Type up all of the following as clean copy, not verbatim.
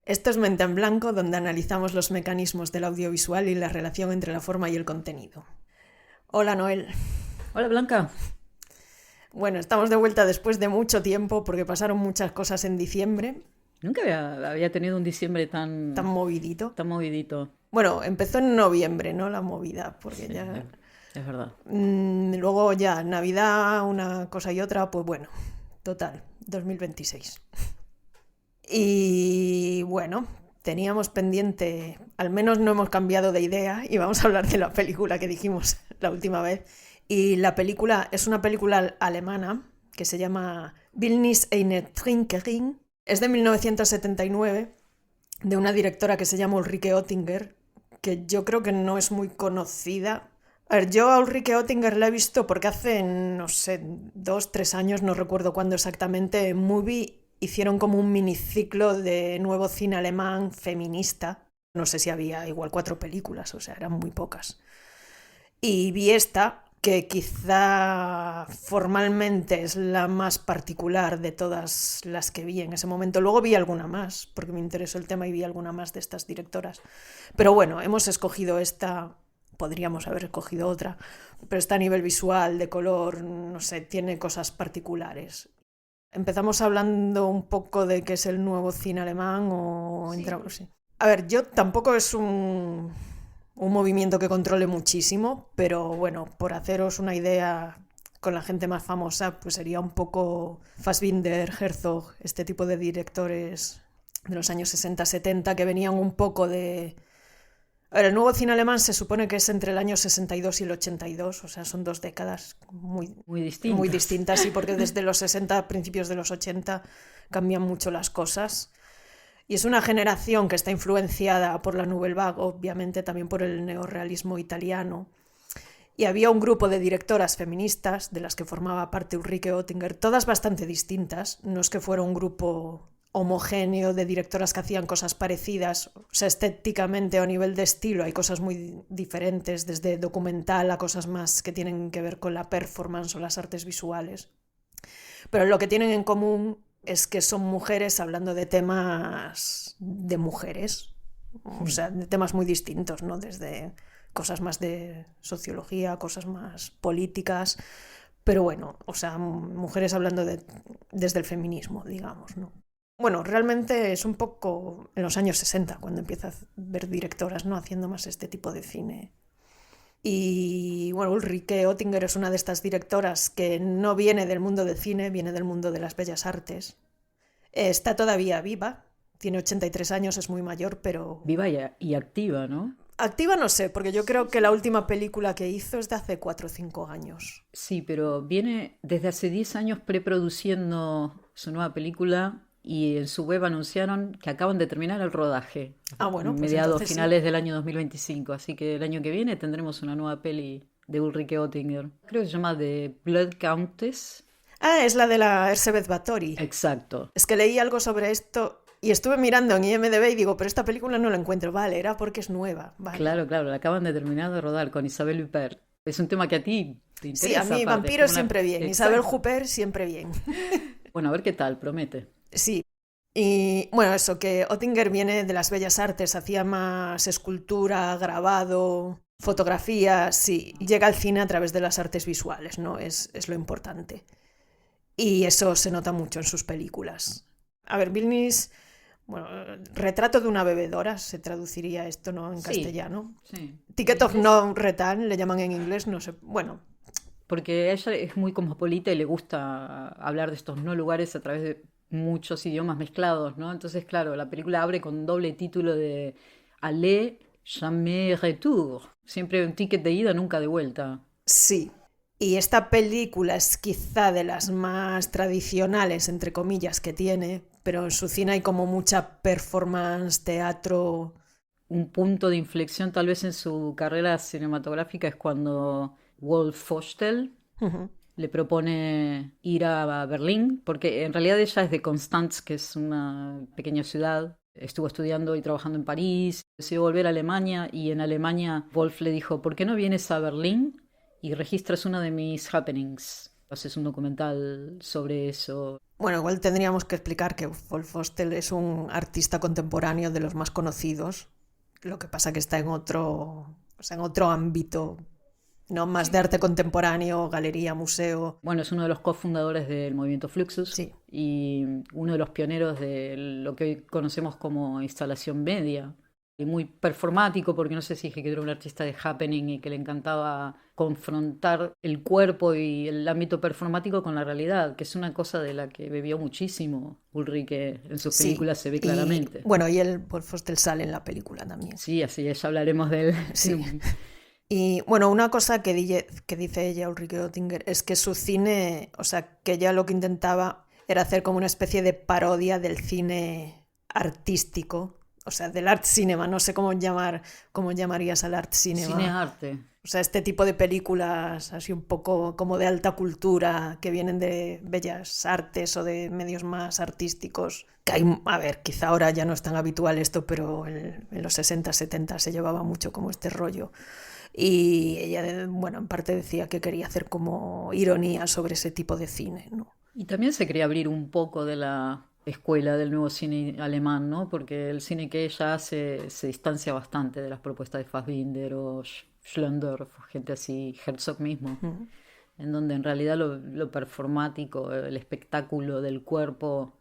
Esto es Mente en Blanco, donde analizamos los mecanismos del audiovisual y la relación entre la forma y el contenido. Hola, Noel. Hola Blanca. Bueno, estamos de vuelta después de mucho tiempo porque pasaron muchas cosas en diciembre, Nunca había tenido un diciembre tan tan, movidito. tan movidito. Bueno, empezó en noviembre, ¿no? La movida, porque Sí, ya... es verdad. luego ya, Navidad, una cosa y otra, pues bueno, total, 2026. Y bueno, teníamos pendiente, al menos no hemos cambiado de idea y vamos a hablar de la película que dijimos la última vez. Y la película es una película alemana que se llama Will nicht eine Trinkerin. Es de 1979, de una directora que se llama Ulrike Oettinger, que yo creo que no es muy conocida. A ver, yo a Ulrike Oettinger la he visto porque hace, no sé, 2, 3 años, no recuerdo cuándo exactamente, en Movie hicieron como un miniciclo de nuevo cine alemán feminista. No sé si había igual 4 películas, o sea, eran muy pocas. Y vi esta, que quizá formalmente es la más particular de todas las que vi en ese momento. Luego vi alguna más, porque me interesó el tema y vi alguna más de estas directoras. Pero bueno, hemos escogido esta, podríamos haber escogido otra, pero está a nivel visual, de color, no sé, tiene cosas particulares. Empezamos hablando un poco de qué es el nuevo cine alemán o Sí. entramos... Sí. A ver, yo tampoco es un movimiento que controle muchísimo, pero bueno, por haceros una idea con la gente más famosa, pues sería un poco Fassbinder, Herzog, este tipo de directores de los años 60-70 que venían un poco de... A ver, el nuevo cine alemán se supone que es entre el año 62 y el 82, o sea, son 2 décadas Muy muy distintas. distintas, sí, porque desde los 60 principios de los 80 cambian mucho las cosas. Y es una generación que está influenciada por la Nouvelle Vague, obviamente también por el neorrealismo italiano. Y había un grupo de directoras feministas, de las que formaba parte Ulrike Oettinger, todas bastante distintas. No es que fuera un grupo homogéneo de directoras que hacían cosas parecidas. O sea, estéticamente o a nivel de estilo hay cosas muy diferentes, desde documental a cosas más que tienen que ver con la performance o las artes visuales. Pero lo que tienen en común es que son mujeres hablando de temas de mujeres, o sea, de temas muy distintos, ¿no? Desde cosas más de sociología, cosas más políticas, pero bueno, o sea, mujeres hablando desde el feminismo, digamos, ¿no? Bueno, realmente es un poco en los años 60 cuando empieza a ver directoras, ¿no? Haciendo más este tipo de cine. Y bueno, Ulrike Oettinger es una de estas directoras que no viene del mundo del cine, viene del mundo de las bellas artes. Está todavía viva, tiene 83 años, es muy mayor, pero Viva y activa, ¿no? activa no sé, porque yo creo que la última película que hizo es de hace 4 o 5 años. Sí, pero viene desde hace 10 años preproduciendo su nueva película y en su web anunciaron que acaban de terminar el rodaje, Ah, bueno, pues mediados entonces sí. finales del año 2025. Así que el año que viene tendremos una nueva peli de Ulrike Oettinger. Creo que se llama The Blood Countess. Ah, es la de la Erzsébet Báthory. Exacto. Es que leí algo sobre esto y estuve mirando en IMDb y digo, pero esta película no la encuentro. Vale, era porque es nueva, vale. Claro, claro, la acaban de terminar de rodar con Isabelle Huppert. Es un tema que a ti te Sí, a interesa, mí aparte. Es vampiros como una... siempre bien, Isabel Exacto. Huppert siempre bien. Bueno, a ver qué tal, promete. Sí. Y bueno, eso, que Oettinger viene de las bellas artes, hacía más escultura, grabado, fotografía, sí, llega al cine a través de las artes visuales, ¿no? Es lo importante. Y eso se nota mucho en sus películas. A ver, Vilnius, bueno, retrato de una bebedora, se traduciría esto, ¿no? En Sí, castellano. sí. En Ticket of inglés. No Return, le llaman en inglés, no sé, bueno, Porque ella es muy cosmopolita y le gusta hablar de estos no lugares a través de muchos idiomas mezclados, ¿no? Entonces, claro, la película abre con doble título de Aller, jamais retour. Siempre un ticket de ida, nunca de vuelta. sí. Y esta película es quizá de las más tradicionales, entre comillas, que tiene, pero en su cine hay como mucha performance, teatro. Un punto de inflexión tal vez en su carrera cinematográfica es cuando Wolf Fochtel Ujú. le propone ir a Berlín, porque en realidad ella es de Constanz, que es una pequeña ciudad. Estuvo estudiando y trabajando en París, decidió volver a Alemania y en Alemania Wolf le dijo, ¿por qué no vienes a Berlín y registras uno de mis happenings? Haces un documental sobre eso. Bueno, igual tendríamos que explicar que Paul Foster es un artista contemporáneo de los más conocidos. Lo que pasa que está en otro ámbito, no más de Sí. arte contemporáneo, galería, museo. Bueno, es uno de los cofundadores del movimiento Fluxus Sí, y uno de los pioneros de lo que hoy conocemos como instalación media. Y muy performático, porque no sé si dije que era un artista de happening y que le encantaba confrontar el cuerpo y el ámbito performático con la realidad, que es una cosa de la que bebió muchísimo Ulrike en sus sí. películas, se ve Y claramente. bueno, y el Paul Foster sale en la película también. Sí, así es, ya hablaremos de él. Sí. Y bueno, una cosa que dice ella, Ulrike Oettinger, es que su cine, o sea, que ella lo que intentaba era hacer como una especie de parodia del cine artístico, o sea, del art cinema, no sé cómo llamarías al art Cine es cinema. arte. O sea, este tipo de películas así un poco como de alta cultura, que vienen de bellas artes o de medios más artísticos. Que hay, a ver, quizá ahora ya no es tan habitual esto, pero en los 60, 70 se llevaba mucho como este rollo. Y ella, bueno, en parte decía que quería hacer como ironía sobre ese tipo de cine, ¿no? Y también se quería abrir un poco de la escuela del nuevo cine alemán, ¿no? Porque el cine que ella hace se distancia bastante de las propuestas de Fassbinder o Schlöndorff, gente así, Herzog mismo, Mm. en donde en realidad lo performático, el espectáculo del cuerpo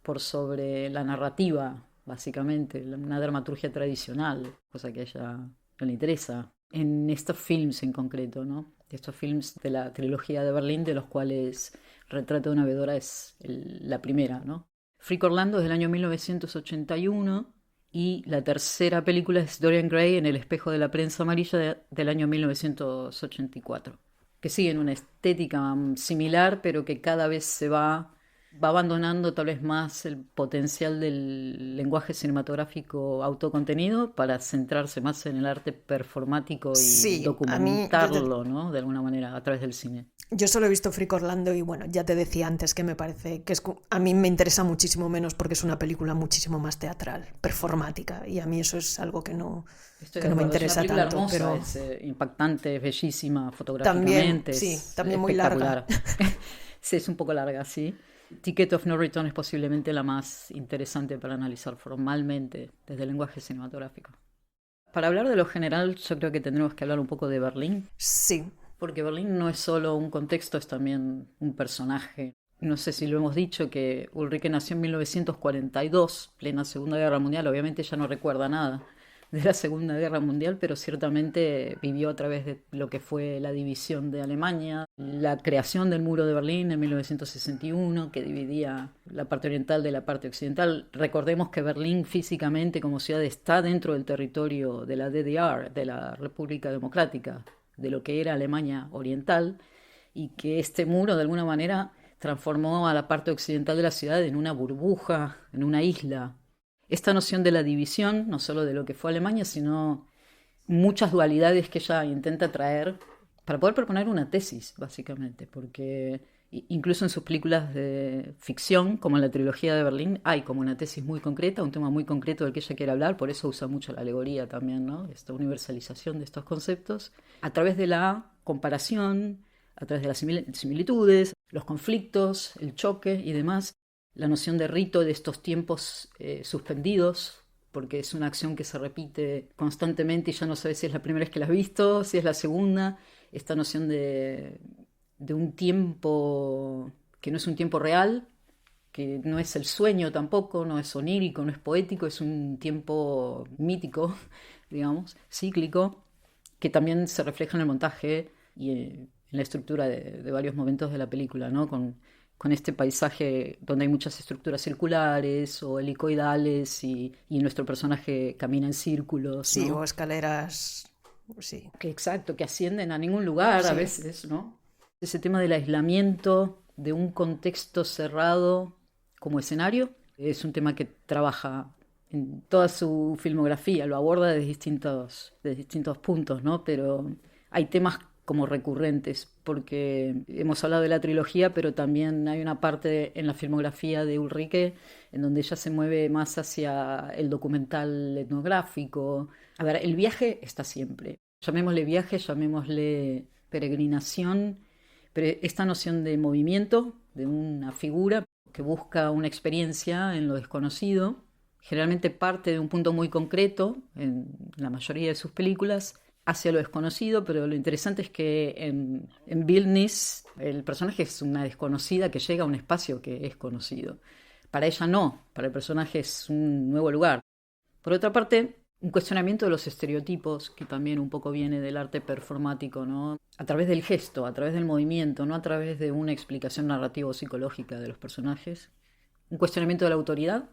por sobre la narrativa, básicamente, una dramaturgia tradicional, cosa que a ella no le interesa. En estos films en concreto, ¿no? Estos films de la trilogía de Berlín, de los cuales Retrato de una vedora es la primera, ¿no? Freak Orlando es del año 1981 y la tercera película es Dorian Gray en el espejo de la prensa amarilla del año 1984, que siguen una estética similar, pero que cada vez va abandonando tal vez más el potencial del lenguaje cinematográfico autocontenido para centrarse más en el arte performático y Sí, a mí, documentarlo, ¿no? De alguna manera, a través del cine. yo solo he visto Freak Orlando y bueno, ya te decía antes que me parece que a mí me interesa muchísimo menos porque es una película muchísimo más teatral, performática, y a mí eso es algo Estoy que de no me acuerdo, es una interesa película tanto, hermosa, pero es impactante, es bellísima también, fotográficamente, sí, es también muy larga. espectacular. Sí, es un poco larga, sí. Ticket of No Return es posiblemente la más interesante para analizar formalmente desde el lenguaje cinematográfico. Para hablar de lo general, yo creo que tendremos que hablar un poco de Berlín, Sí, porque Berlín no es solo un contexto, es también un personaje. No sé si lo hemos dicho, que Ulrike nació en 1942, plena Segunda Guerra Mundial. Obviamente ella no recuerda nada de la Segunda Guerra Mundial, pero ciertamente vivió a través de lo que fue la división de Alemania, la creación del muro de Berlín en 1961, que dividía la parte oriental de la parte occidental. Recordemos que Berlín físicamente como ciudad está dentro del territorio de la DDR, de la República Democrática, de lo que era Alemania Oriental, y que este muro de alguna manera transformó a la parte occidental de la ciudad en una burbuja, en una isla. Esta noción de la división, no solo de lo que fue Alemania, sino muchas dualidades que ella intenta traer para poder proponer una tesis, básicamente, porque incluso en sus películas de ficción, como en la trilogía de Berlín, hay como una tesis muy concreta, un tema muy concreto del que ella quiere hablar, por eso usa mucho la alegoría también, ¿no? Esta universalización de estos conceptos, a través de la comparación, a través de las similitudes, los conflictos, el choque y demás, la noción de rito de estos tiempos suspendidos, porque es una acción que se repite constantemente y ya no sabes si es la primera vez que la has visto, si es la segunda, esta noción de un tiempo que no es un tiempo real, que no es el sueño tampoco, no es onírico, no es poético, es un tiempo mítico, digamos, cíclico, que también se refleja en el montaje y en la estructura de varios momentos de la película, ¿no? Con este paisaje donde hay muchas estructuras circulares o helicoidales y nuestro personaje camina en círculos, sí, ¿no? o escaleras, sí, Que exacto, que ascienden a ningún lugar a sí. veces, ¿no? Ese tema del aislamiento, de un contexto cerrado como escenario, es un tema que trabaja en toda su filmografía, lo aborda de distintos puntos, ¿no? Pero hay temas como recurrentes, porque hemos hablado de la trilogía, pero también hay una parte en la filmografía de Ulrike en donde ella se mueve más hacia el documental etnográfico. A ver, el viaje está siempre. Llamémosle viaje, llamémosle peregrinación, pero esta noción de movimiento, de una figura que busca una experiencia en lo desconocido. Generalmente parte de un punto muy concreto, en la mayoría de sus películas, hacia lo desconocido, pero lo interesante es que en Vilnius el personaje es una desconocida que llega a un espacio que es conocido. Para ella no, para el personaje es un nuevo lugar. Por otra parte, un cuestionamiento de los estereotipos, que también un poco viene del arte performático, ¿no? A través del gesto, a través del movimiento, no a través de una explicación narrativa o psicológica de los personajes. Un cuestionamiento de la autoridad,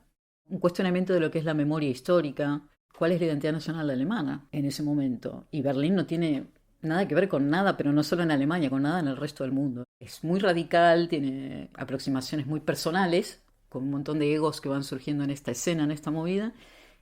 un cuestionamiento de lo que es la memoria histórica, cuál es la identidad nacional alemana en ese momento. Y Berlín no tiene nada que ver con nada, pero no solo en Alemania, con nada en el resto del mundo. Es muy radical, tiene aproximaciones muy personales, con un montón de egos que van surgiendo en esta escena, en esta movida.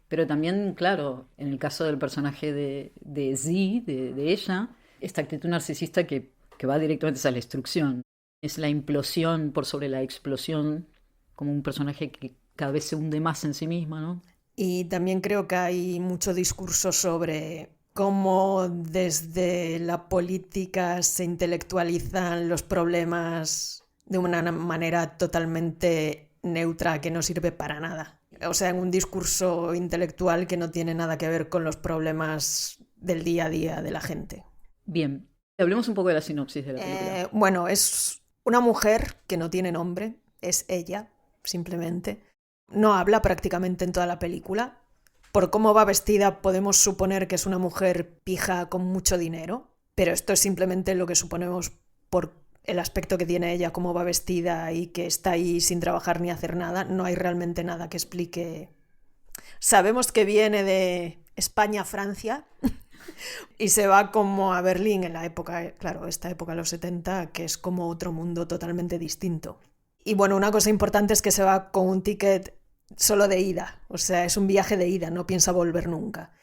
Pero también, claro, en el caso del personaje de Z, de ella, esta actitud narcisista que va directamente hacia la destrucción. Es la implosión por sobre la explosión, como un personaje que cada vez se hunde más en sí misma, ¿no? Y también creo que hay mucho discurso sobre cómo desde la política se intelectualizan los problemas de una manera totalmente neutra que no sirve para nada. O sea, en un discurso intelectual que no tiene nada que ver con los problemas del día a día de la gente. Bien, hablemos un poco de la sinopsis de la película. Bueno, es una mujer que no tiene nombre, es ella, simplemente. No habla prácticamente en toda la película. Por cómo va vestida podemos suponer que es una mujer pija con mucho dinero, pero esto es simplemente lo que suponemos por el aspecto que tiene ella, cómo va vestida y que está ahí sin trabajar ni hacer nada. No hay realmente nada que explique. Sabemos que viene de España a Francia y se va como a Berlín en la época, claro, esta época, los 70, que es como otro mundo totalmente distinto. Y bueno, una cosa importante es que se va con un ticket solo de ida, o sea, es un viaje de ida, no piensa volver nunca.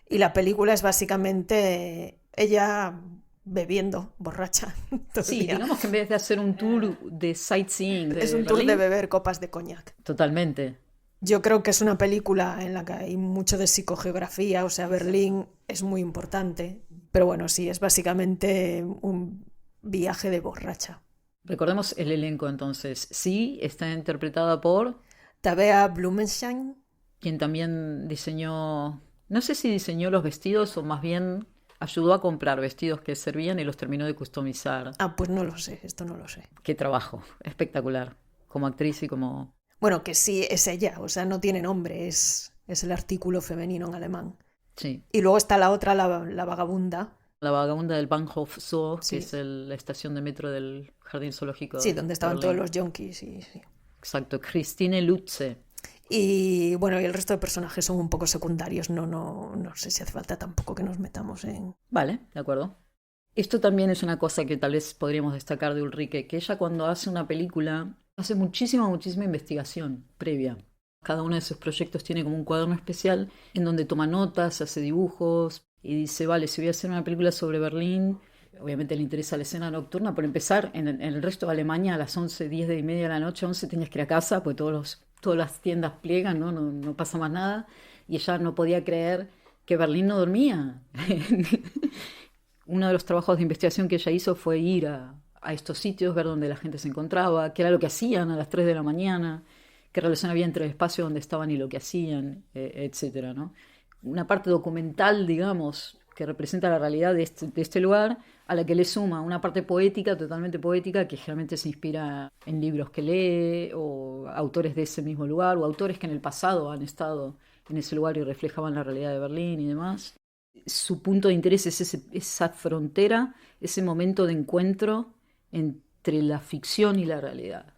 Y la película es básicamente ella bebiendo, borracha. Sí, digamos que en vez de hacer un tour de sightseeing de es un tour de beber copas de coñac. Totalmente. Yo creo que es una película en la que hay mucho de psicogeografía, o sea, Berlín es muy importante, pero bueno, sí, es básicamente un viaje de borracha. Recordemos el elenco entonces. Sí, está interpretada por Tabea Blumenschein, quien también diseñó, no sé si diseñó los vestidos o más bien ayudó a comprar vestidos que servían y los terminó de customizar. Pues no lo sé, esto no lo sé. Qué trabajo, espectacular, como actriz y como... Bueno, que sí, es ella, o sea, no tiene nombre, es el artículo femenino en alemán. Sí. Y luego está la otra, la vagabunda. La vagabunda del Bahnhof Zoo, Sí. que es la estación de metro del Jardín Zoológico. Sí, donde estaban Berlín. todos los yonkis. Sí. Exacto, Christine Lutze. Y bueno, y el resto de personajes son un poco secundarios, no sé si hace falta tampoco que nos metamos en... Vale, de acuerdo. Esto también es una cosa que tal vez podríamos destacar de Ulrike, que ella cuando hace una película hace muchísima investigación previa. Cada uno de sus proyectos tiene como un cuaderno especial en donde toma notas, hace dibujos y dice, vale, si voy a hacer una película sobre Berlín, obviamente le interesa la escena nocturna, por empezar, en el resto de Alemania a las 11, 10 y media de la noche, 11 tenías que ir a casa, porque todas las tiendas pliegan, no pasa más nada, y ella no podía creer que Berlín no dormía. Uno de los trabajos de investigación que ella hizo fue ir a estos sitios, ver dónde la gente se encontraba, qué era lo que hacían a las 3 de la mañana, qué relación había entre el espacio donde estaban y lo que hacían, etcétera, ¿no? Una parte documental, digamos, que representa la realidad de este lugar, a la que le suma una parte poética, totalmente poética, que generalmente se inspira en libros que lee, o autores de ese mismo lugar, o autores que en el pasado han estado en ese lugar y reflejaban la realidad de Berlín y demás. Su punto de interés es esa frontera, ese momento de encuentro entre la ficción y la realidad,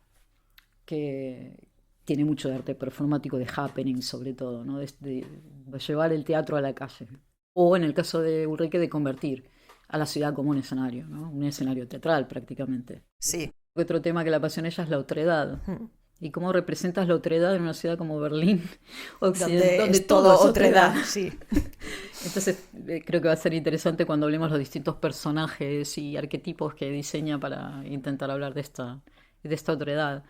que tiene mucho de arte performático, de happening sobre todo, ¿no? de llevar el teatro a la calle. O en el caso de Ulrike, de convertir a la ciudad como un escenario, ¿no? Un escenario teatral prácticamente. Sí. Otro tema que la apasiona a ella es la otredad. ¿Y cómo representas la otredad en una ciudad como Berlín Occidente, donde es todo es otredad? Sí. Entonces creo que va a ser interesante cuando hablemos de los distintos personajes y arquetipos que diseña para intentar hablar de esta otredad.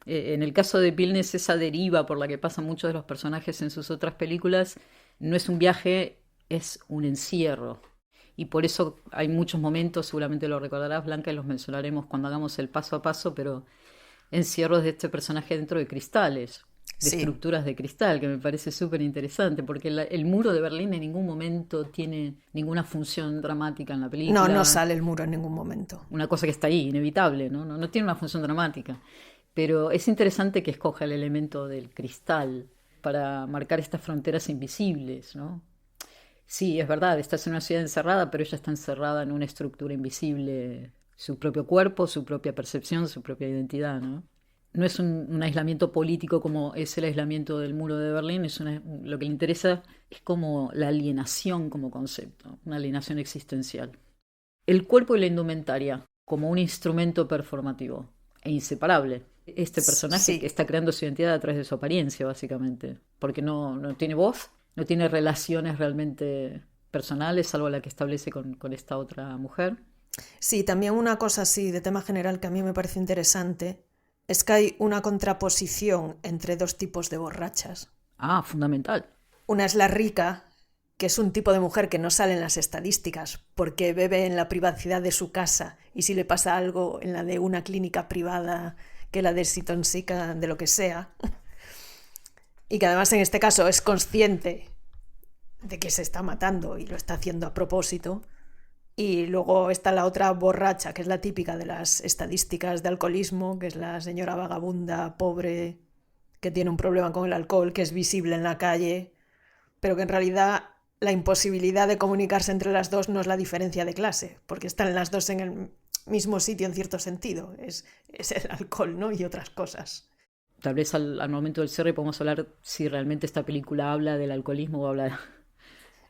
En el caso de Vilnius, esa deriva por la que pasan muchos de los personajes en sus otras películas no es un viaje, es un encierro. Y por eso hay muchos momentos, seguramente lo recordarás, Blanca, y los mencionaremos cuando hagamos el paso a paso, pero encierros de este personaje dentro de cristales, de Sí. estructuras de cristal, que me parece súper interesante, porque el muro de Berlín en ningún momento tiene ninguna función dramática en la No, no película. sale el muro en ningún momento. Una cosa que está ahí, inevitable, ¿no? No tiene una función dramática. Pero es interesante que escoja el elemento del cristal para marcar estas fronteras invisibles, ¿no? Sí, es verdad, estás en una ciudad encerrada, pero ella está encerrada en una estructura invisible, su propio cuerpo, su propia percepción, su propia identidad, ¿no? No es un aislamiento político como es el aislamiento del muro de Berlín, lo que le interesa es como la alienación como concepto, una alienación existencial. El cuerpo y la indumentaria como un instrumento performativo e inseparable. Este personaje que Sí, está creando su identidad a través de su apariencia, básicamente, porque no tiene voz, no tiene relaciones realmente personales, salvo la que establece con esta otra mujer. sí, también una cosa así de tema general que a mí me parece interesante es que hay una contraposición entre dos tipos de borrachas. Ah, fundamental. Una es la rica, que es un tipo de mujer que no sale en las estadísticas porque bebe en la privacidad de su casa y si le pasa algo en la de una clínica privada que la desintoxica de lo que sea. Y que además en este caso es consciente de que se está matando y lo está haciendo a propósito. Y luego está la otra borracha, que es la típica de las estadísticas de alcoholismo, que es la señora vagabunda, pobre, que tiene un problema con el alcohol, que es visible en la calle, pero que en realidad la imposibilidad de comunicarse entre las dos no es la diferencia de clase, porque están las dos en el mismo sitio en cierto sentido, es el alcohol, ¿no? Y otras cosas. Tal vez al momento del cierre podemos hablar si realmente esta película habla del alcoholismo o habla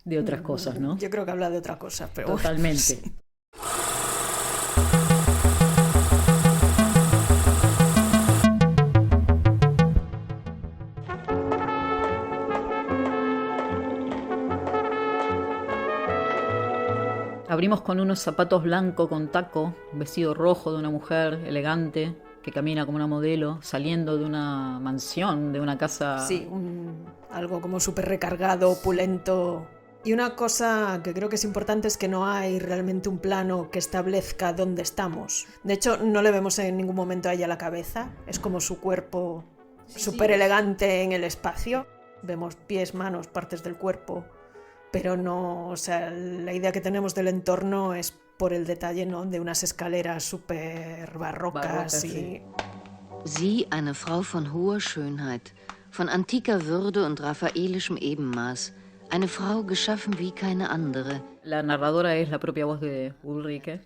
de otras cosas, ¿no? Yo creo que habla de otra cosa, pero bueno, Totalmente. sí. Abrimos con unos zapatos blancos con taco, un vestido rojo de una mujer elegante que camina como una modelo, saliendo de una mansión, de una casa. Sí, algo como súper recargado, opulento. Y una cosa que creo que es importante es que no hay realmente un plano que establezca dónde estamos. De hecho, no le vemos en ningún momento a ella la cabeza. Es como su cuerpo súper elegante en el espacio. Vemos pies, manos, partes del cuerpo. Pero no, o sea, la idea que tenemos del entorno es por el detalle, ¿no? De unas escaleras súper barrocas y... Sie, eine Frau von hoher Schönheit, von antiker Würde und rafaelischem Ebenmaß, eine Frau geschaffen wie keine andere. La narradora es la propia voz de Ulrike,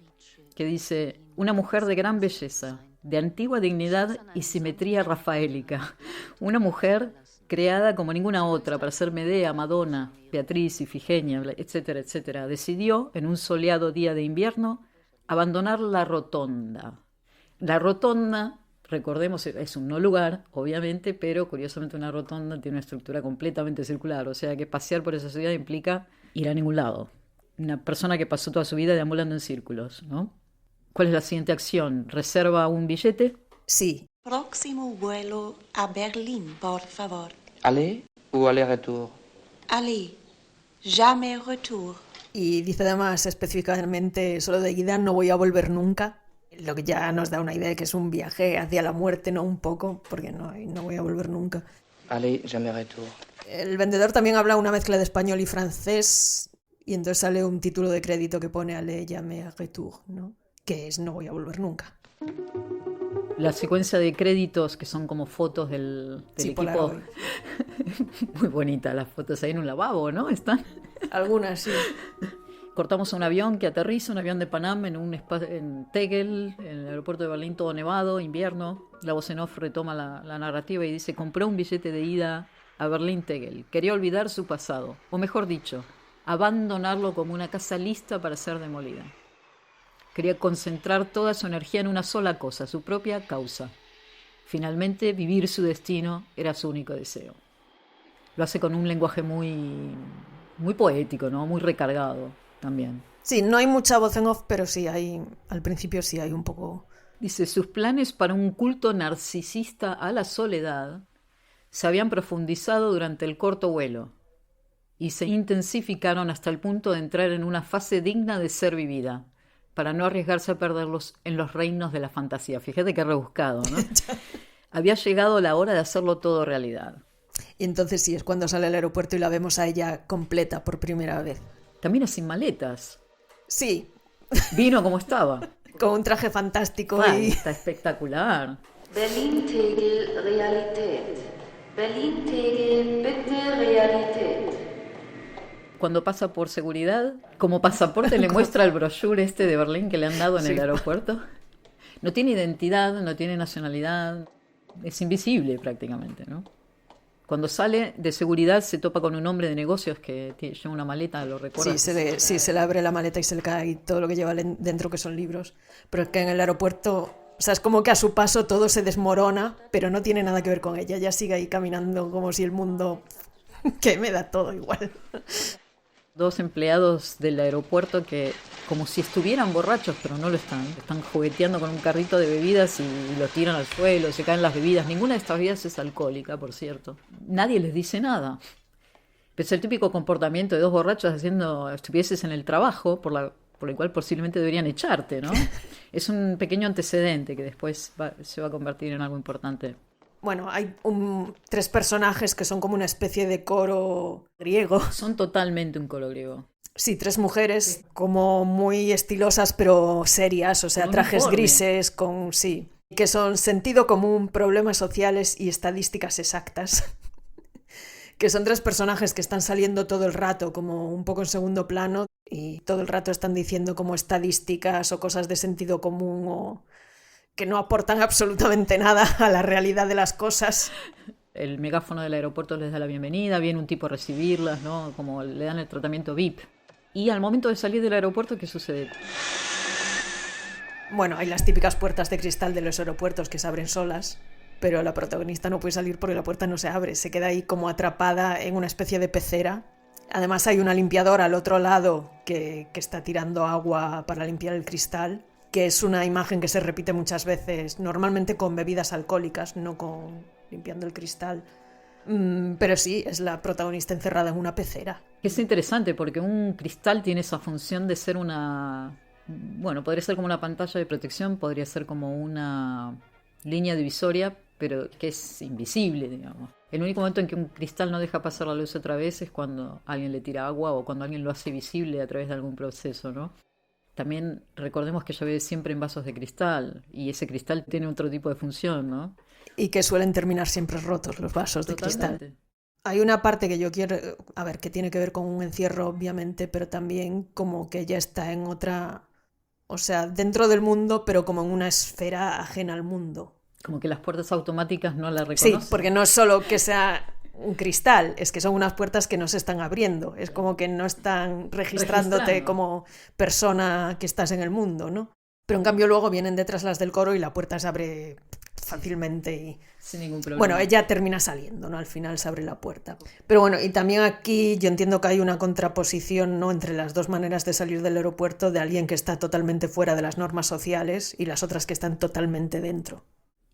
que dice: una mujer de gran belleza, de antigua dignidad y simetría rafaélica. Una mujer creada como ninguna otra para ser Medea, Madonna, Beatriz, Ifigenia, etcétera, etcétera. Decidió, en un soleado día de invierno, abandonar la rotonda. La rotonda, recordemos, es un no lugar, obviamente, pero curiosamente una rotonda tiene una estructura completamente circular, o sea que pasear por esa ciudad implica ir a ningún lado. Una persona que pasó toda su vida deambulando en círculos, ¿no? ¿Cuál es la siguiente acción? ¿Reserva un billete? Sí, Próximo vuelo a Berlín, por favor. Aller ou aller-retour? Allez, jamais retour. y dice además específicamente solo de ida, no voy a volver nunca, lo que ya nos da una idea de que es un viaje hacia la muerte, ¿no? Un poco, porque no voy a volver nunca. Aller, jamais retour. El vendedor también habla una mezcla de español y francés y entonces sale un título de crédito que pone Allez, jamais retour, ¿no? Que es no voy a volver nunca. La secuencia de créditos que son como fotos del Sí, equipo. Polaroid. Muy bonita las fotos ahí en un lavabo, ¿no? Están. Algunas sí. Cortamos a un avión que aterriza, un avión de Panam en Tegel, en el aeropuerto de Berlín, todo nevado, invierno. La voz en off retoma la narrativa y dice: compró un billete de ida a Berlín-Tegel. Quería olvidar su pasado, o mejor dicho, abandonarlo como una casa lista para ser demolida. Quería concentrar toda su energía en una sola cosa, su propia causa. Finalmente, vivir su destino era su único deseo. Lo hace con un lenguaje muy poético, ¿no? Muy recargado también. Sí, no hay mucha voz en off, pero sí hay, al principio sí hay un poco... Dice: sus planes para un culto narcisista a la soledad se habían profundizado durante el corto vuelo y se intensificaron hasta el punto de entrar en una fase digna de ser vivida. para no arriesgarse a perderlos en los reinos de la fantasía. Fíjate qué rebuscado, ¿no? Había llegado la hora de hacerlo todo realidad. Y entonces sí, es cuando sale al aeropuerto y la vemos a ella completa por primera vez. Camina sin maletas. Sí. Vino como estaba. Con un traje fantástico Ay, y... está espectacular. Berlin-Tegel Realität. Berlin-Tegel bitte Realität. Cuando pasa por seguridad, como pasaporte le muestra el brochure este de Berlín que le han dado en el aeropuerto. No tiene identidad, no tiene nacionalidad, es invisible prácticamente, ¿no? Cuando sale de seguridad se topa con un hombre de negocios que lleva una maleta, ¿lo recuerdas? Sí, se le abre la maleta y se le cae todo lo que lleva dentro, que son libros. Pero es que en el aeropuerto, o sea, es como que a su paso todo se desmorona, pero no tiene nada que ver con ella. Ella sigue ahí caminando como si el mundo... que me da todo igual. Dos empleados del aeropuerto que, como si estuvieran borrachos, pero no lo están jugueteando con un carrito de bebidas y lo tiran al suelo, se caen las bebidas. Ninguna de estas bebidas es alcohólica, por cierto. Nadie les dice nada. Es el típico comportamiento de dos borrachos haciendo estupideces en el trabajo, por el cual posiblemente deberían echarte, ¿no? Es un pequeño antecedente que después se va a convertir en algo importante. Bueno, hay 3 personajes que son como una especie de coro griego. Son totalmente un coro griego. Sí, 3 mujeres como muy estilosas pero serias, o sea, trajes uniforme. grises con... sí, que son sentido común, problemas sociales y estadísticas exactas. Que son 3 personajes que están saliendo todo el rato como un poco en segundo plano y todo el rato están diciendo como estadísticas o cosas de sentido común o... que no aportan absolutamente nada a la realidad de las cosas. El megáfono del aeropuerto les da la bienvenida, viene un tipo a recibirlas, ¿no? Como le dan el tratamiento VIP. Y al momento de salir del aeropuerto, ¿qué sucede? Bueno, hay las típicas puertas de cristal de los aeropuertos que se abren solas, pero la protagonista no puede salir porque la puerta no se abre, se queda ahí como atrapada en una especie de pecera. Además hay una limpiadora al otro lado que está tirando agua para limpiar el cristal, que es una imagen que se repite muchas veces, normalmente con bebidas alcohólicas, no con limpiando el cristal. Pero sí, es la protagonista encerrada en una pecera. Es interesante porque un cristal tiene esa función de ser una... Bueno, podría ser como una pantalla de protección, podría ser como una línea divisoria, pero que es invisible, digamos. El único momento en que un cristal no deja pasar la luz otra vez es cuando alguien le tira agua o cuando alguien lo hace visible a través de algún proceso, ¿no? También recordemos que llueve siempre en vasos de cristal y ese cristal tiene otro tipo de función, ¿no? Y que suelen terminar siempre rotos los vasos de cristal. Hay una parte que yo quiero, a ver, que tiene que ver con un encierro, obviamente, pero también como que ella está en otra, o sea, dentro del mundo, pero como en una esfera ajena al mundo. Como que las puertas automáticas no la reconocen. Sí, porque no es solo que sea un cristal, es que son unas puertas que no se están abriendo, es como que no están registrándote como persona que estás en el mundo, ¿no? Pero en cambio luego vienen detrás las del coro y la puerta se abre fácilmente y... sin ningún problema. Bueno, ella termina saliendo, ¿no? Al final se abre la puerta. Pero bueno, y también aquí yo entiendo que hay una contraposición, ¿no? Entre las dos maneras de salir del aeropuerto, de alguien que está totalmente fuera de las normas sociales y las otras que están totalmente dentro.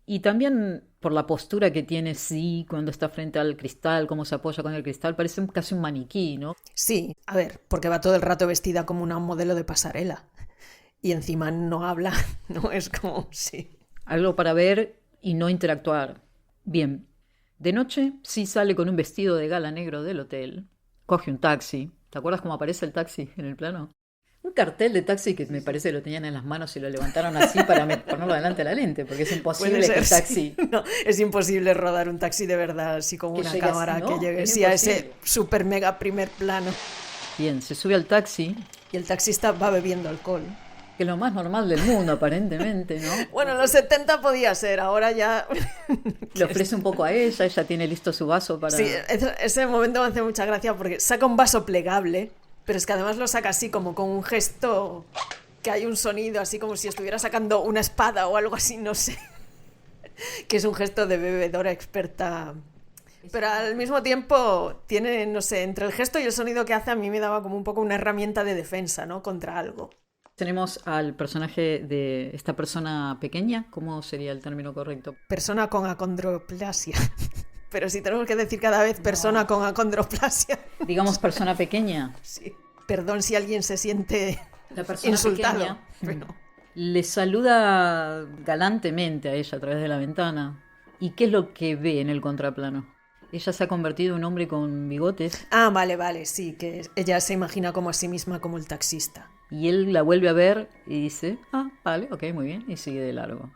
Y también por la postura que tiene, sí, cuando está frente al cristal, cómo se apoya con el cristal, parece casi un maniquí, ¿no? Sí, a ver, porque va todo el rato vestida como una modelo de pasarela. Y encima no habla, ¿no? Es como, sí. Algo para ver y no interactuar. Bien, de noche sí sale con un vestido de gala negro del hotel, coge un taxi. ¿Te acuerdas cómo aparece el taxi en el plano? Un cartel de taxi que me parece que lo tenían en las manos y lo levantaron así para ponerlo delante de la lente, porque es imposible que el taxi... Sí. No, es imposible rodar un taxi de verdad así con una cámara así, ¿no? Que llegue sí, a ese super mega primer plano. Bien, se sube al taxi. Y el taxista va bebiendo alcohol. Que es lo más normal del mundo, aparentemente, ¿no? Bueno, en los 70 podía ser, ahora ya... Le ofrece un poco a ella tiene listo su vaso para... Sí, ese momento me hace mucha gracia porque saca un vaso plegable, pero es que además lo saca así como con un gesto que hay un sonido así como si estuviera sacando una espada o algo así, no sé. Que es un gesto de bebedora experta. Pero al mismo tiempo tiene, no sé, entre el gesto y el sonido que hace a mí me daba como un poco una herramienta de defensa, ¿no? Contra algo. Tenemos al personaje de esta persona pequeña, ¿cómo sería el término correcto? Persona con acondroplasia. Pero si tenemos que decir cada vez persona con acondroplasia. Digamos persona pequeña. Sí. Perdón si alguien se siente La persona insultado. pequeña Pero... le saluda galantemente a ella a través de la ventana. ¿Y qué es lo que ve en el contraplano? Ella se ha convertido en un hombre con bigotes Ah, vale, sí, que ella se imagina como a sí misma como el taxista. y él la vuelve a ver y dice, vale, ok, muy bien, y sigue de largo.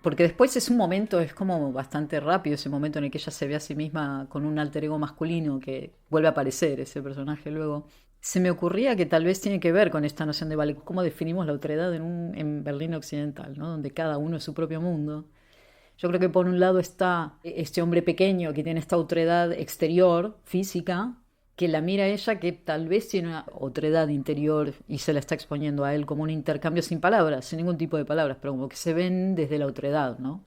Porque después es un momento, es como bastante rápido ese momento en el que ella se ve a sí misma con un alter ego masculino que vuelve a aparecer ese personaje luego. Se me ocurría que tal vez tiene que ver con esta noción de, vale, cómo definimos la otredad en Berlín Occidental, ¿no? Donde cada uno es su propio mundo. Yo creo que por un lado está este hombre pequeño que tiene esta otredad exterior, física, que la mira a ella, que tal vez tiene una otredad interior y se la está exponiendo a él como un intercambio sin palabras, sin ningún tipo de palabras, pero como que se ven desde la otredad, ¿no?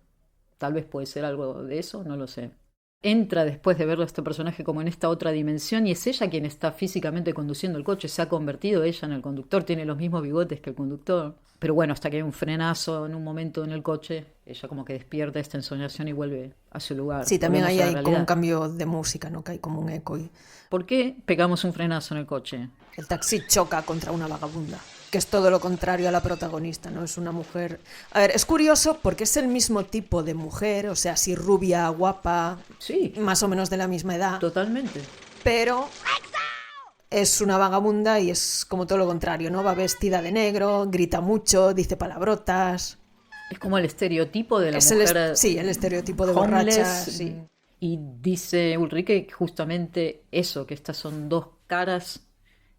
Tal vez puede ser algo de eso, no lo sé. Entra después de verlo a este personaje como en esta otra dimensión y es ella quien está físicamente conduciendo el coche, se ha convertido ella en el conductor, tiene los mismos bigotes que el conductor. Pero bueno, hasta que hay un frenazo en un momento en el coche, ella como que despierta esta ensoñación y vuelve a su lugar. Sí, también Volvemos a hay la como un realidad. cambio de música, ¿no? Que hay como un eco y ¿Por qué pegamos un frenazo en el coche? el taxi choca contra una vagabunda, que es todo lo contrario a la protagonista, ¿no? Es una mujer... A ver, es curioso porque es el mismo tipo de mujer, o sea, así rubia, guapa, Sí, más o menos de la misma edad, totalmente. pero es una vagabunda y es como todo lo contrario, ¿no? Va vestida de negro, grita mucho, dice palabrotas. Es como el estereotipo de la Es mujer sí, el estereotipo de homeless, borracha, sí. Y dice Ulrike justamente eso, que estas son dos caras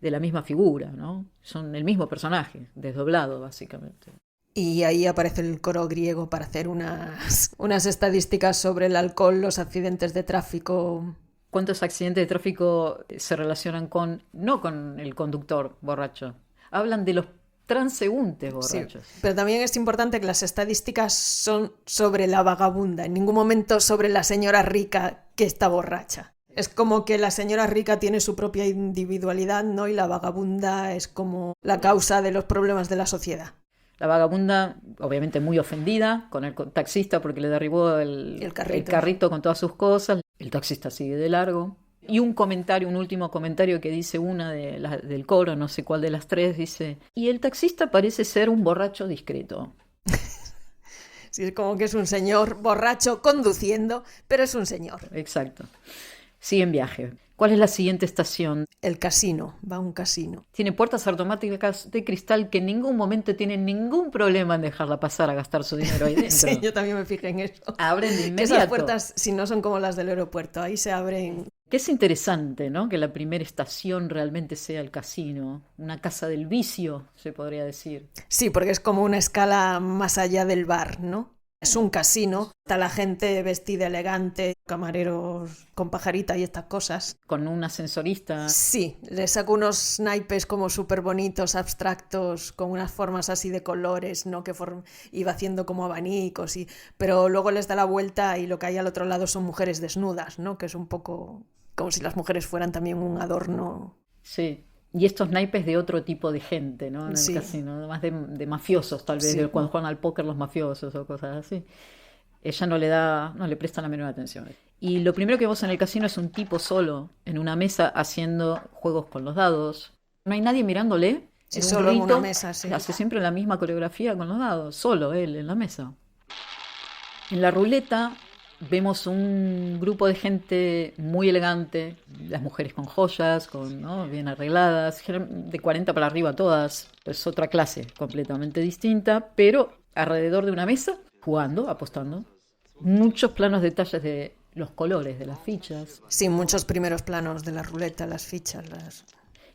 de la misma figura, ¿no? Son el mismo personaje, desdoblado básicamente. Y ahí aparece el coro griego para hacer unas estadísticas sobre el alcohol, los accidentes de tráfico. ¿Cuántos accidentes de tráfico se relacionan no con el conductor borracho? Hablan de los transeúntes borrachos. Sí, pero también es importante que las estadísticas son sobre la vagabunda, en ningún momento sobre la señora rica que está borracha. Es como que la señora rica tiene su propia individualidad, ¿no? Y la vagabunda es como la causa de los problemas de la sociedad. La vagabunda, obviamente muy ofendida con el taxista porque le derribó el carrito con todas sus cosas. El taxista sigue de largo. Y un último comentario que dice una del coro, no sé cuál de las tres, dice, y el taxista parece ser un borracho discreto. Sí, es como que es un señor borracho conduciendo, pero es un señor. Exacto. Sigue en viaje. ¿Cuál es la siguiente estación? El casino, va a un casino. Tiene puertas automáticas de cristal que en ningún momento tienen ningún problema en dejarla pasar a gastar su dinero ahí dentro. Sí, yo también me fijé en eso. Abren de Que inmediato. esas puertas, si no son como las del aeropuerto, ahí se abren. Que es interesante, ¿no? Que la primera estación realmente sea el casino, una casa del vicio, se podría decir. Sí, porque es como una escala más allá del bar, ¿no? Es un casino, está la gente vestida elegante, camareros con pajarita y estas cosas. Con un ascensorista. Sí, le saco unos naipes como súper bonitos, abstractos, con unas formas así de colores, ¿no? Que iba haciendo como abanicos, pero luego les da la vuelta y lo que hay al otro lado son mujeres desnudas, ¿no? Que es un poco como si las mujeres fueran también un adorno. Sí. Y estos naipes de otro tipo de gente, ¿no? En el casino, más de mafiosos, tal vez, cuando juegan al póker los mafiosos o cosas así. Ella no le presta la menor atención. Y lo primero que vemos en el casino es un tipo solo, en una mesa, haciendo juegos con los dados. No hay nadie mirándole. Sí, en un solo en rito, una mesa, sí. hace siempre la misma coreografía con los dados, solo él en la mesa. En la ruleta vemos un grupo de gente muy elegante, las mujeres con joyas, ¿no? Bien arregladas, de 40 para arriba todas, es otra clase completamente distinta, pero alrededor de una mesa, jugando, apostando. Muchos planos detalles de los colores de las fichas. Sí, muchos primeros planos de la ruleta, las fichas,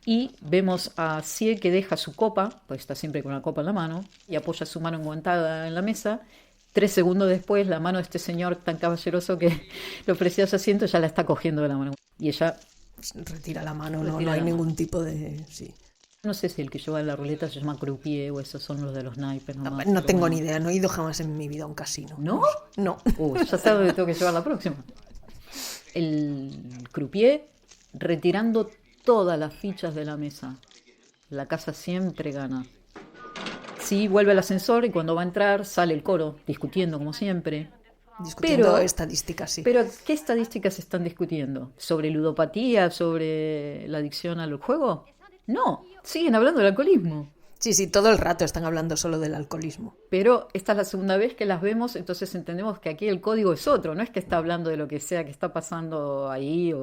Y vemos a Sie que deja su copa, pues está siempre con la copa en la mano, y apoya su mano enguantada en la mesa. 3 segundos después, la mano de este señor tan caballeroso que le ofrecía su asiento ya la está cogiendo de la mano. Y ella retira la mano, no hay ningún tipo de... Sí. No sé si el que lleva la ruleta se llama croupier o esos son los de los naipes. No tengo ni idea, no he ido jamás en mi vida a un casino. ¿No? No. Ya sabes dónde tengo que llevar la próxima. El croupier retirando todas las fichas de la mesa. La casa siempre gana. Sí, vuelve al ascensor y cuando va a entrar sale el coro, discutiendo como siempre. Discutiendo estadísticas, sí. Pero, ¿qué estadísticas están discutiendo? ¿Sobre ludopatía? ¿Sobre la adicción al juego? No, siguen hablando del alcoholismo. Sí, sí, todo el rato están hablando solo del alcoholismo. Pero esta es la segunda vez que las vemos, entonces entendemos que aquí el código es otro, no es que está hablando de lo que sea que está pasando ahí.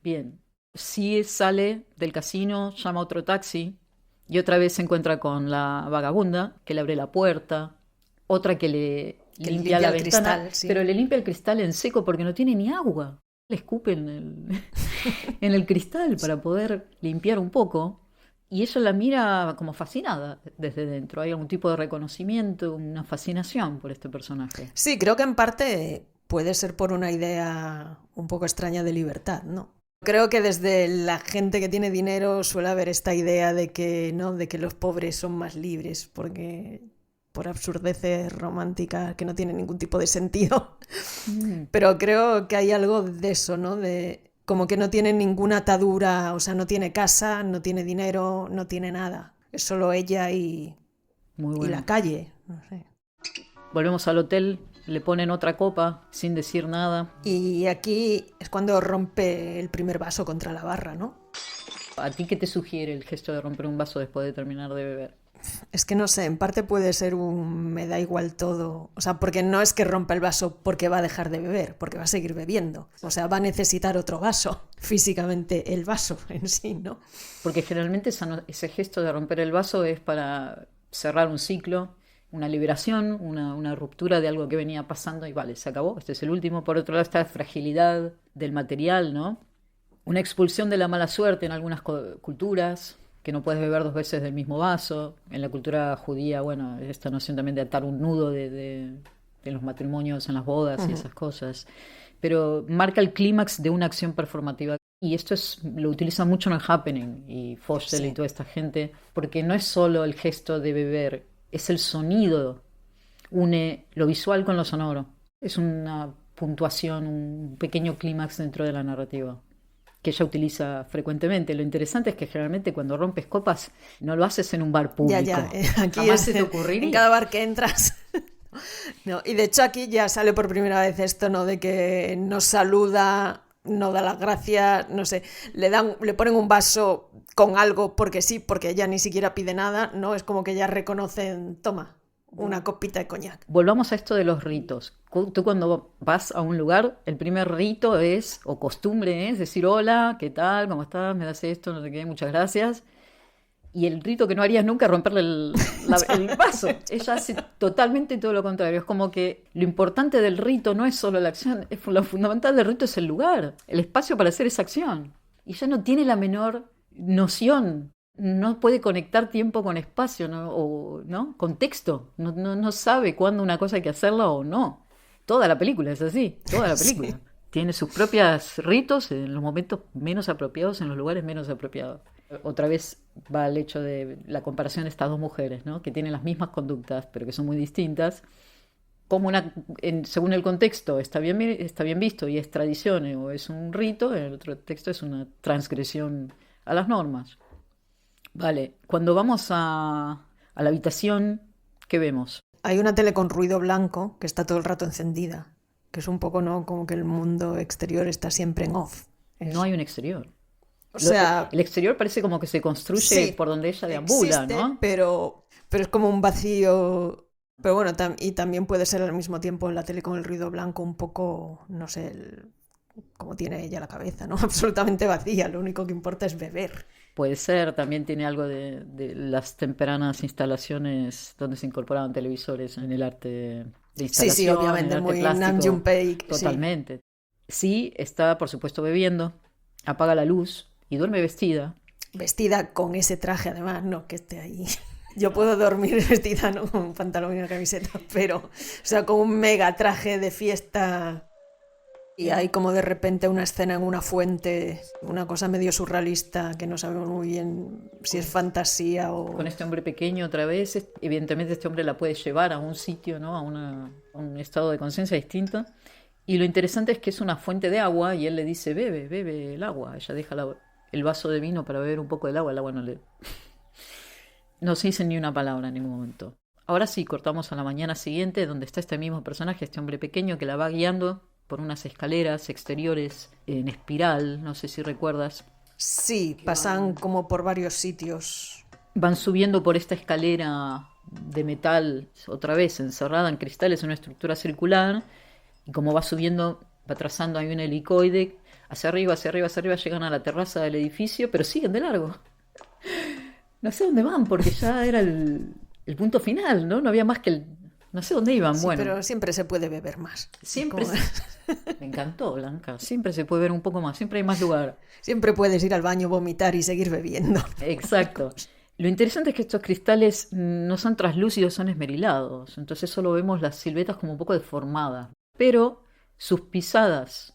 Bien, sí sale del casino, llama a otro taxi y otra vez se encuentra con la vagabunda que le abre la puerta, otra que le limpia la el ventana, cristal, sí. pero le limpia el cristal en seco porque no tiene ni agua. Le escupe en el cristal para poder limpiar un poco. Y ella la mira como fascinada desde dentro. Hay algún tipo de reconocimiento, una fascinación por este personaje. Sí, creo que en parte puede ser por una idea un poco extraña de libertad, ¿no? Creo que desde la gente que tiene dinero suele haber esta idea de que, ¿no?, de que los pobres son más libres, porque por absurdeces románticas que no tienen ningún tipo de sentido. Pero creo que hay algo de eso, ¿no? De como que no tiene ninguna atadura, o sea, no tiene casa, no tiene dinero, no tiene nada. Es solo ella y la calle, no sé. Volvemos al hotel, le ponen otra copa sin decir nada. Y aquí es cuando rompe el primer vaso contra la barra, ¿no? ¿A ti qué te sugiere el gesto de romper un vaso después de terminar de beber? Es que no sé, en parte puede ser un me da igual todo. O sea, porque no es que rompa el vaso porque va a dejar de beber, porque va a seguir bebiendo. O sea, va a necesitar otro vaso, físicamente el vaso en sí, ¿no? Porque generalmente ese gesto de romper el vaso es para cerrar un ciclo, una liberación, una ruptura de algo que venía pasando y vale, se acabó, este es el último. Por otro lado está la fragilidad del material, ¿no? Una expulsión de la mala suerte en algunas culturas, que no puedes beber 2 veces del mismo vaso. En la cultura judía, bueno, esta noción también de atar un nudo de los matrimonios, en las bodas y esas cosas. Pero marca el clímax de una acción performativa. Y esto lo utiliza mucho en el Happening y Foster y toda esta gente, porque no es solo el gesto de beber, es el sonido, une lo visual con lo sonoro. Es una puntuación, un pequeño clímax dentro de la narrativa que ella utiliza frecuentemente. Lo interesante es que generalmente cuando rompes copas no lo haces en un bar público. Ya, aquí jamás se te ocurriría. En cada bar que entras. No, y de hecho aquí ya sale por primera vez esto, ¿no? De que no saluda, no da las gracias, no sé, le ponen un vaso con algo porque sí, porque ella ni siquiera pide nada, ¿no? Es como que ya reconocen, toma, una copita de coñac. Volvamos a esto de los ritos. Tú cuando vas a un lugar, el primer rito es, o costumbre es, decir hola, ¿qué tal? ¿Cómo estás? ¿Me das esto? No sé qué, muchas gracias. Y el rito que no harías nunca es romperle el vaso. Ella hace totalmente todo lo contrario. Es como que lo importante del rito no es solo la acción, lo fundamental del rito es el lugar, el espacio para hacer esa acción. Y ella no tiene la menor noción, no puede conectar tiempo con espacio, ¿no? Contexto. No sabe cuándo una cosa hay que hacerla o no. Toda la película es así, toda la película. Sí. Tiene sus propios ritos en los momentos menos apropiados, en los lugares menos apropiados. Otra vez va al hecho de la comparación de estas dos mujeres, ¿no? Que tienen las mismas conductas, pero que son muy distintas. Como según el contexto está bien visto y es tradición o es un rito, en el otro texto es una transgresión a las normas. Vale, cuando vamos a la habitación, ¿qué vemos? Hay una tele con ruido blanco que está todo el rato encendida, que es un poco, ¿no?, como que el mundo exterior está siempre en off. No hay un exterior. O sea, el exterior parece como que se construye por donde ella deambula, existe, ¿no? Pero es como un vacío. Pero bueno, y también puede ser al mismo tiempo la tele con el ruido blanco un poco, no sé, como tiene ella la cabeza, ¿no? Absolutamente vacía, lo único que importa es beber. Puede ser, también tiene algo de las tempranas instalaciones donde se incorporaban televisores en el arte de instalación. Sí, obviamente, muy Nam June Paik. Totalmente. Sí, está, por supuesto, bebiendo, apaga la luz y duerme vestida. Vestida con ese traje, además, no que esté ahí. Yo puedo dormir vestida, ¿no?, con un pantalón y una camiseta, pero, o sea, con un mega traje de fiesta. Y hay como de repente una escena en una fuente, una cosa medio surrealista que no sabemos muy bien si es fantasía o... Con este hombre pequeño otra vez, evidentemente este hombre la puede llevar a un sitio, ¿no?, a un estado de conciencia distinto. Y lo interesante es que es una fuente de agua y él le dice, bebe el agua. Ella deja el vaso de vino para beber un poco del agua, el agua no se dice ni una palabra en ningún momento. Ahora sí, cortamos a la mañana siguiente, donde está este mismo personaje, este hombre pequeño que la va guiando por unas escaleras exteriores en espiral, no sé si recuerdas. Sí, pasan como por varios sitios van subiendo por esta escalera de metal, otra vez encerrada en cristal, es una estructura circular, y como va subiendo, va trazando ahí un helicoide, hacia arriba, hacia arriba, hacia arriba, llegan a la terraza del edificio, pero siguen de largo. No sé dónde van, porque ya era el punto final, ¿no? No había más que el... No sé dónde iban, Sí, bueno. pero siempre se puede beber más. Siempre Como- Me encantó, Blanca. Siempre se puede ver un poco más, siempre hay más lugar. Siempre puedes ir al baño, vomitar y seguir bebiendo. Exacto. Lo interesante es que estos cristales no son translúcidos, son esmerilados. Entonces solo vemos las siluetas como un poco deformadas. Pero sus pisadas,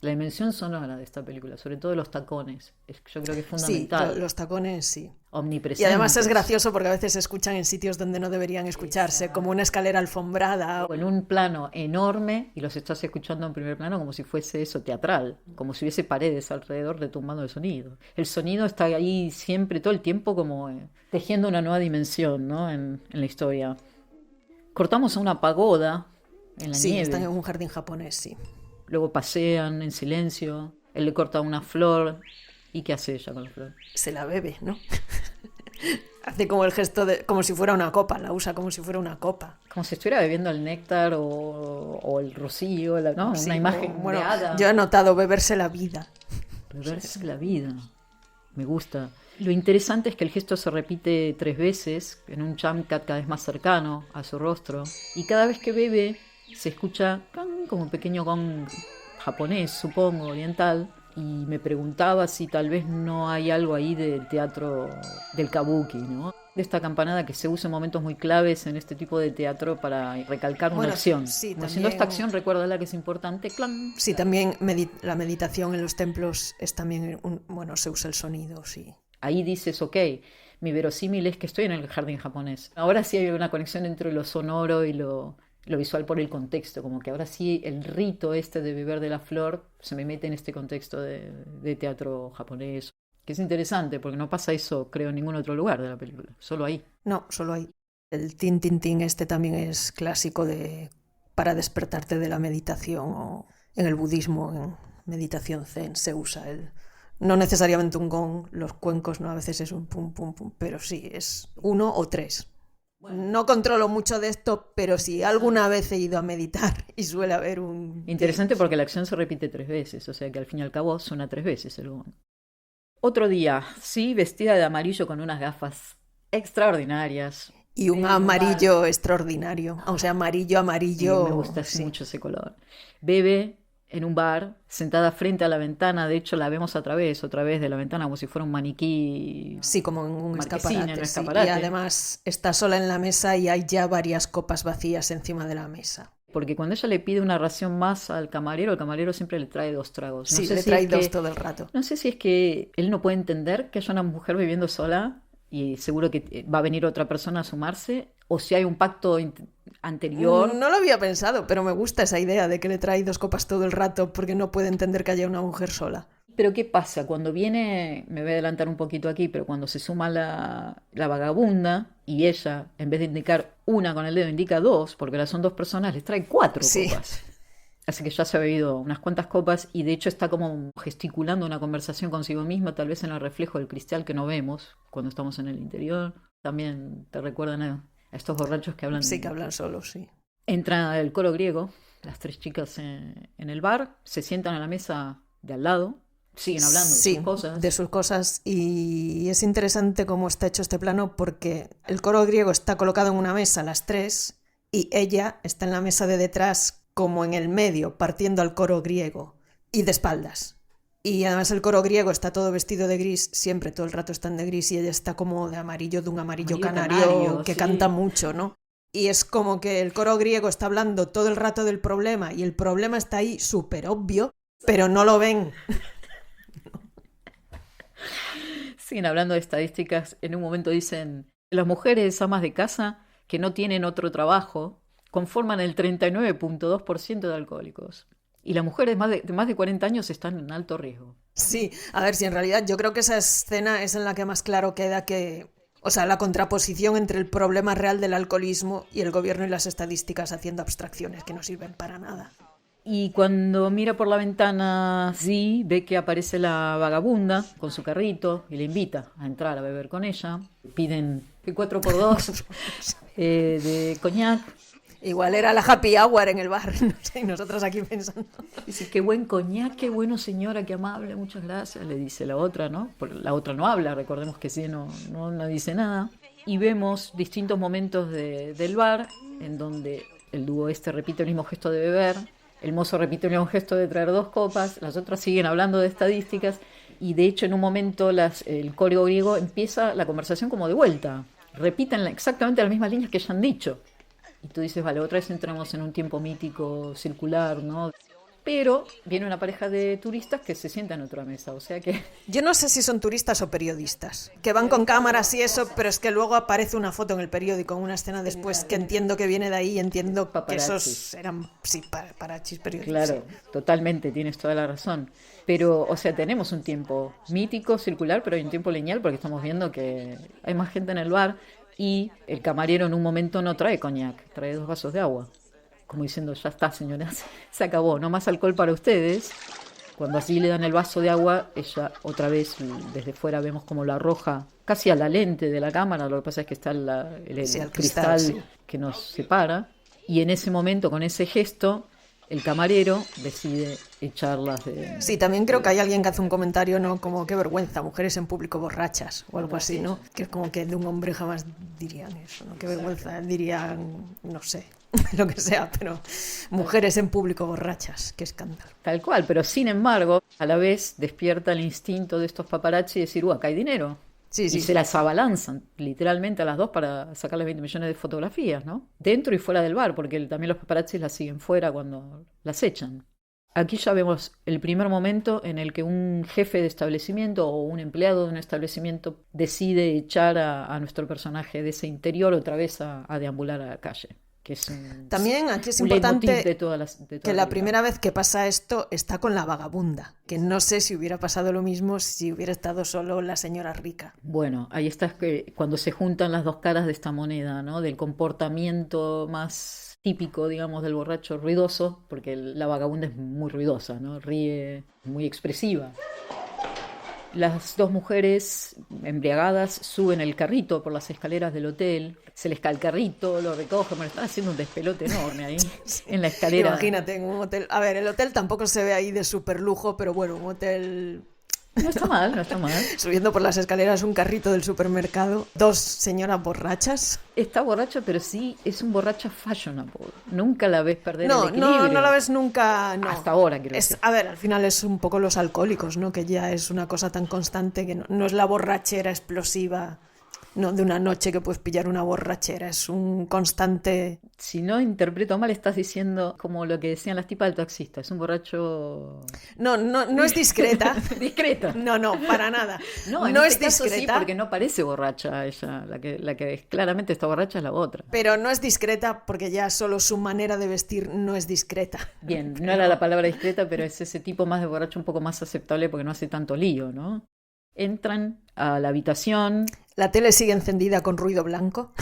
la dimensión sonora de esta película, sobre todo los tacones, yo creo que es Sí, fundamental. los tacones sí. Omnipresentes. Y además es gracioso porque a veces se escuchan en sitios donde no deberían escucharse, como una escalera alfombrada. O en un plano enorme y los estás escuchando en primer plano como si fuese eso teatral, como si hubiese paredes alrededor retumbando el sonido. El sonido está ahí siempre, todo el tiempo, como tejiendo una nueva dimensión, ¿no? en la historia. Cortamos a una pagoda en la Sí, nieve. están en un jardín japonés, sí. Luego pasean en silencio. Él le corta una flor. ¿Y qué hace ella con la flor? Se la bebe, ¿no? Hace como el gesto de como si fuera una copa, la usa como si fuera una copa. Como si estuviera bebiendo el néctar o el rocío, ¿no? Sí, Una imagen bueno, de hada. yo he notado beberse la vida. Beberse la vida. Me gusta. Lo interesante es que el gesto se repite 3 veces en un chamkat cada vez más cercano a su rostro. Y cada vez que bebe se escucha kan, como un pequeño gong japonés, supongo, oriental. Y me preguntaba si tal vez no hay algo ahí del teatro del kabuki, ¿no? De esta campanada que se usa en momentos muy claves en este tipo de teatro para recalcar una Bueno, acción. sí, Como diciendo, también- esta acción, recuérdala que es importante. ¡Clan! Sí, también la meditación en los templos es también bueno, se usa el sonido, sí. Ahí dices, ok, mi verosímil es que estoy en el jardín japonés. Ahora sí hay una conexión entre lo sonoro y lo visual por el contexto, como que ahora sí el rito este de beber de la flor se me mete en este contexto de teatro japonés, que es interesante porque no pasa eso, creo, en ningún otro lugar de la película, solo ahí. No, solo hay. El tin tin tin este también es clásico para despertarte de la meditación, o en el budismo, en meditación zen se usa no necesariamente un gong, los cuencos, ¿no? A veces es un pum pum pum, pero sí, es 1 o 3. No controlo mucho de esto, pero sí, alguna vez he ido a meditar y suele haber un... Interesante porque la acción se repite 3 veces, o sea que al fin y al cabo suena 3 veces el gong. Otro día, sí, vestida de amarillo con unas gafas extraordinarias. Y un amarillo extraordinario, o sea, amarillo. Me gusta sí. mucho ese color. Bebe en un bar, sentada frente a la ventana, de hecho la vemos otra vez de la ventana, como si fuera un maniquí. Sí, como en un Marquesina, escaparate, en un sí. escaparate. Y además está sola en la mesa y hay ya varias copas vacías encima de la mesa. Porque cuando ella le pide una ración más al camarero, el camarero siempre le trae 2 tragos. No Sí, sé le si trae es 2 que- todo el rato. No sé si es que él no puede entender que haya una mujer viviendo sola y seguro que va a venir otra persona a sumarse, o si hay un pacto anterior. No lo había pensado, pero me gusta esa idea de que le trae 2 copas todo el rato porque no puede entender que haya una mujer sola. Pero ¿qué pasa? Cuando viene, me voy a adelantar un poquito aquí, pero cuando se suma la vagabunda y ella, en vez de indicar una con el dedo, indica 2, porque ahora son 2 personas, les trae 4 Sí. copas. Así que ya se ha bebido unas cuantas copas y de hecho está como gesticulando una conversación consigo misma, tal vez en el reflejo del cristal que no vemos cuando estamos en el interior. También te recuerdan a estos borrachos que hablan. Sí, que hablan solos, sí. Entra el coro griego, las 3 chicas en el bar, se sientan a la mesa de al lado, siguen hablando de Sí, sus cosas. de sus cosas. Y es interesante cómo está hecho este plano porque el coro griego está colocado en una mesa, las 3, y ella está en la mesa de detrás, como en el medio, partiendo al coro griego y de espaldas. Y además el coro griego está todo vestido de gris, siempre todo el rato están de gris y ella está como de amarillo, de un amarillo canario que sí. canta mucho, ¿no? Y es como que el coro griego está hablando todo el rato del problema y el problema está ahí súper obvio, pero no lo ven. Siguen hablando de estadísticas. En un momento dicen, las mujeres amas de casa que no tienen otro trabajo conforman el 39.2% de alcohólicos. Y las mujeres de más de 40 años están en alto riesgo. Sí, a ver si en realidad yo creo que esa escena es en la que más claro queda que, o sea, la contraposición entre el problema real del alcoholismo y el gobierno y las estadísticas haciendo abstracciones que no sirven para nada. Y cuando mira por la ventana, sí, ve que aparece la vagabunda con su carrito y le invita a entrar a beber con ella. Piden 4x2 de coñac. Igual era la happy hour en el bar, no sé, y nosotros aquí pensando. Dice, qué buen coñac, qué bueno señora, qué amable, muchas gracias, le dice la otra, ¿no? Porque la otra no habla, recordemos que sí, no dice nada. Y vemos distintos momentos del bar en donde el dúo repite el mismo gesto de beber, el mozo repite el mismo gesto de traer 2 copas, las otras siguen hablando de estadísticas y de hecho en un momento el coro griego empieza la conversación como de vuelta, repiten exactamente las mismas líneas que ya han dicho. Y tú dices, vale, otra vez entramos en un tiempo mítico circular, ¿no? Pero viene una pareja de turistas que se sientan en otra mesa, o sea que... Yo no sé si son turistas o periodistas, que van con cámaras y eso, pero es que luego aparece una foto en el periódico, una escena después que entiendo que viene de ahí, entiendo que esos eran, sí, paparachis periodistas. Claro, totalmente, tienes toda la razón. Pero, o sea, tenemos un tiempo mítico, circular, pero hay un tiempo lineal porque estamos viendo que hay más gente en el bar y el camarero en un momento no trae coñac, trae 2 vasos de agua. Como diciendo, ya está, señoras, se acabó, no más alcohol para ustedes. Cuando así le dan el vaso de agua, ella otra vez, desde fuera vemos como lo arroja casi a la lente de la cámara, lo que pasa es que está el cristal sí, que nos separa. Y en ese momento, con ese gesto, el camarero decide echarlas de... Sí, también creo que hay alguien que hace un comentario, ¿no? Como qué vergüenza, mujeres en público borrachas o algo así, ¿no? Que es como que de un hombre jamás dirían eso, ¿no? Qué vergüenza, dirían, no sé, lo que sea, pero mujeres en público borrachas, qué escándalo. Tal cual, pero sin embargo, a la vez despierta el instinto de estos paparazzi y decir, acá hay dinero. Sí, y se las abalanzan literalmente a las 2 para sacarles 20 millones de fotografías, ¿no? Dentro y fuera del bar, porque también los paparazzis las siguen fuera cuando las echan. Aquí ya vemos el primer momento en el que un jefe de establecimiento o un empleado de un establecimiento decide echar a nuestro personaje de ese interior otra vez a deambular a la calle. Que es también aquí es importante de toda que la primera vez que pasa esto está con la vagabunda, que no sé si hubiera pasado lo mismo si hubiera estado solo la señora rica. Bueno, ahí está cuando se juntan las 2 caras de esta moneda, ¿no? Del comportamiento más típico, digamos, del borracho ruidoso, porque la vagabunda es muy ruidosa, ¿no? Ríe, muy expresiva. Las 2 mujeres embriagadas suben el carrito por las escaleras del hotel, se les cae el carrito, lo recogen, bueno, están haciendo un despelote enorme ahí sí, en la escalera. Imagínate, en un hotel, a ver, el hotel tampoco se ve ahí de súper lujo, pero bueno, un hotel... No está mal, no está mal. Subiendo por las escaleras un carrito del supermercado, 2 señoras borrachas. Está borracha, pero sí es un borracha fashionable. Nunca la ves perder el equilibrio. No la ves nunca, no. Hasta ahora, creo que. A ver, al final es un poco los alcohólicos, ¿no? Que ya es una cosa tan constante que no es la borrachera explosiva, no de una noche que puedes pillar una borrachera, es un constante... Si no interpreto mal, estás diciendo como lo que decían las tipas del taxista, es un borracho... No es discreta. Discreta. No, para nada. No es caso discreta. Sí, porque no parece borracha ella, la que claramente está borracha es la otra. Pero no es discreta porque ya solo su manera de vestir no es discreta. Bien, no era la palabra discreta, pero es ese tipo más de borracho un poco más aceptable porque no hace tanto lío, ¿no? Entran a la habitación. La tele sigue encendida con ruido blanco.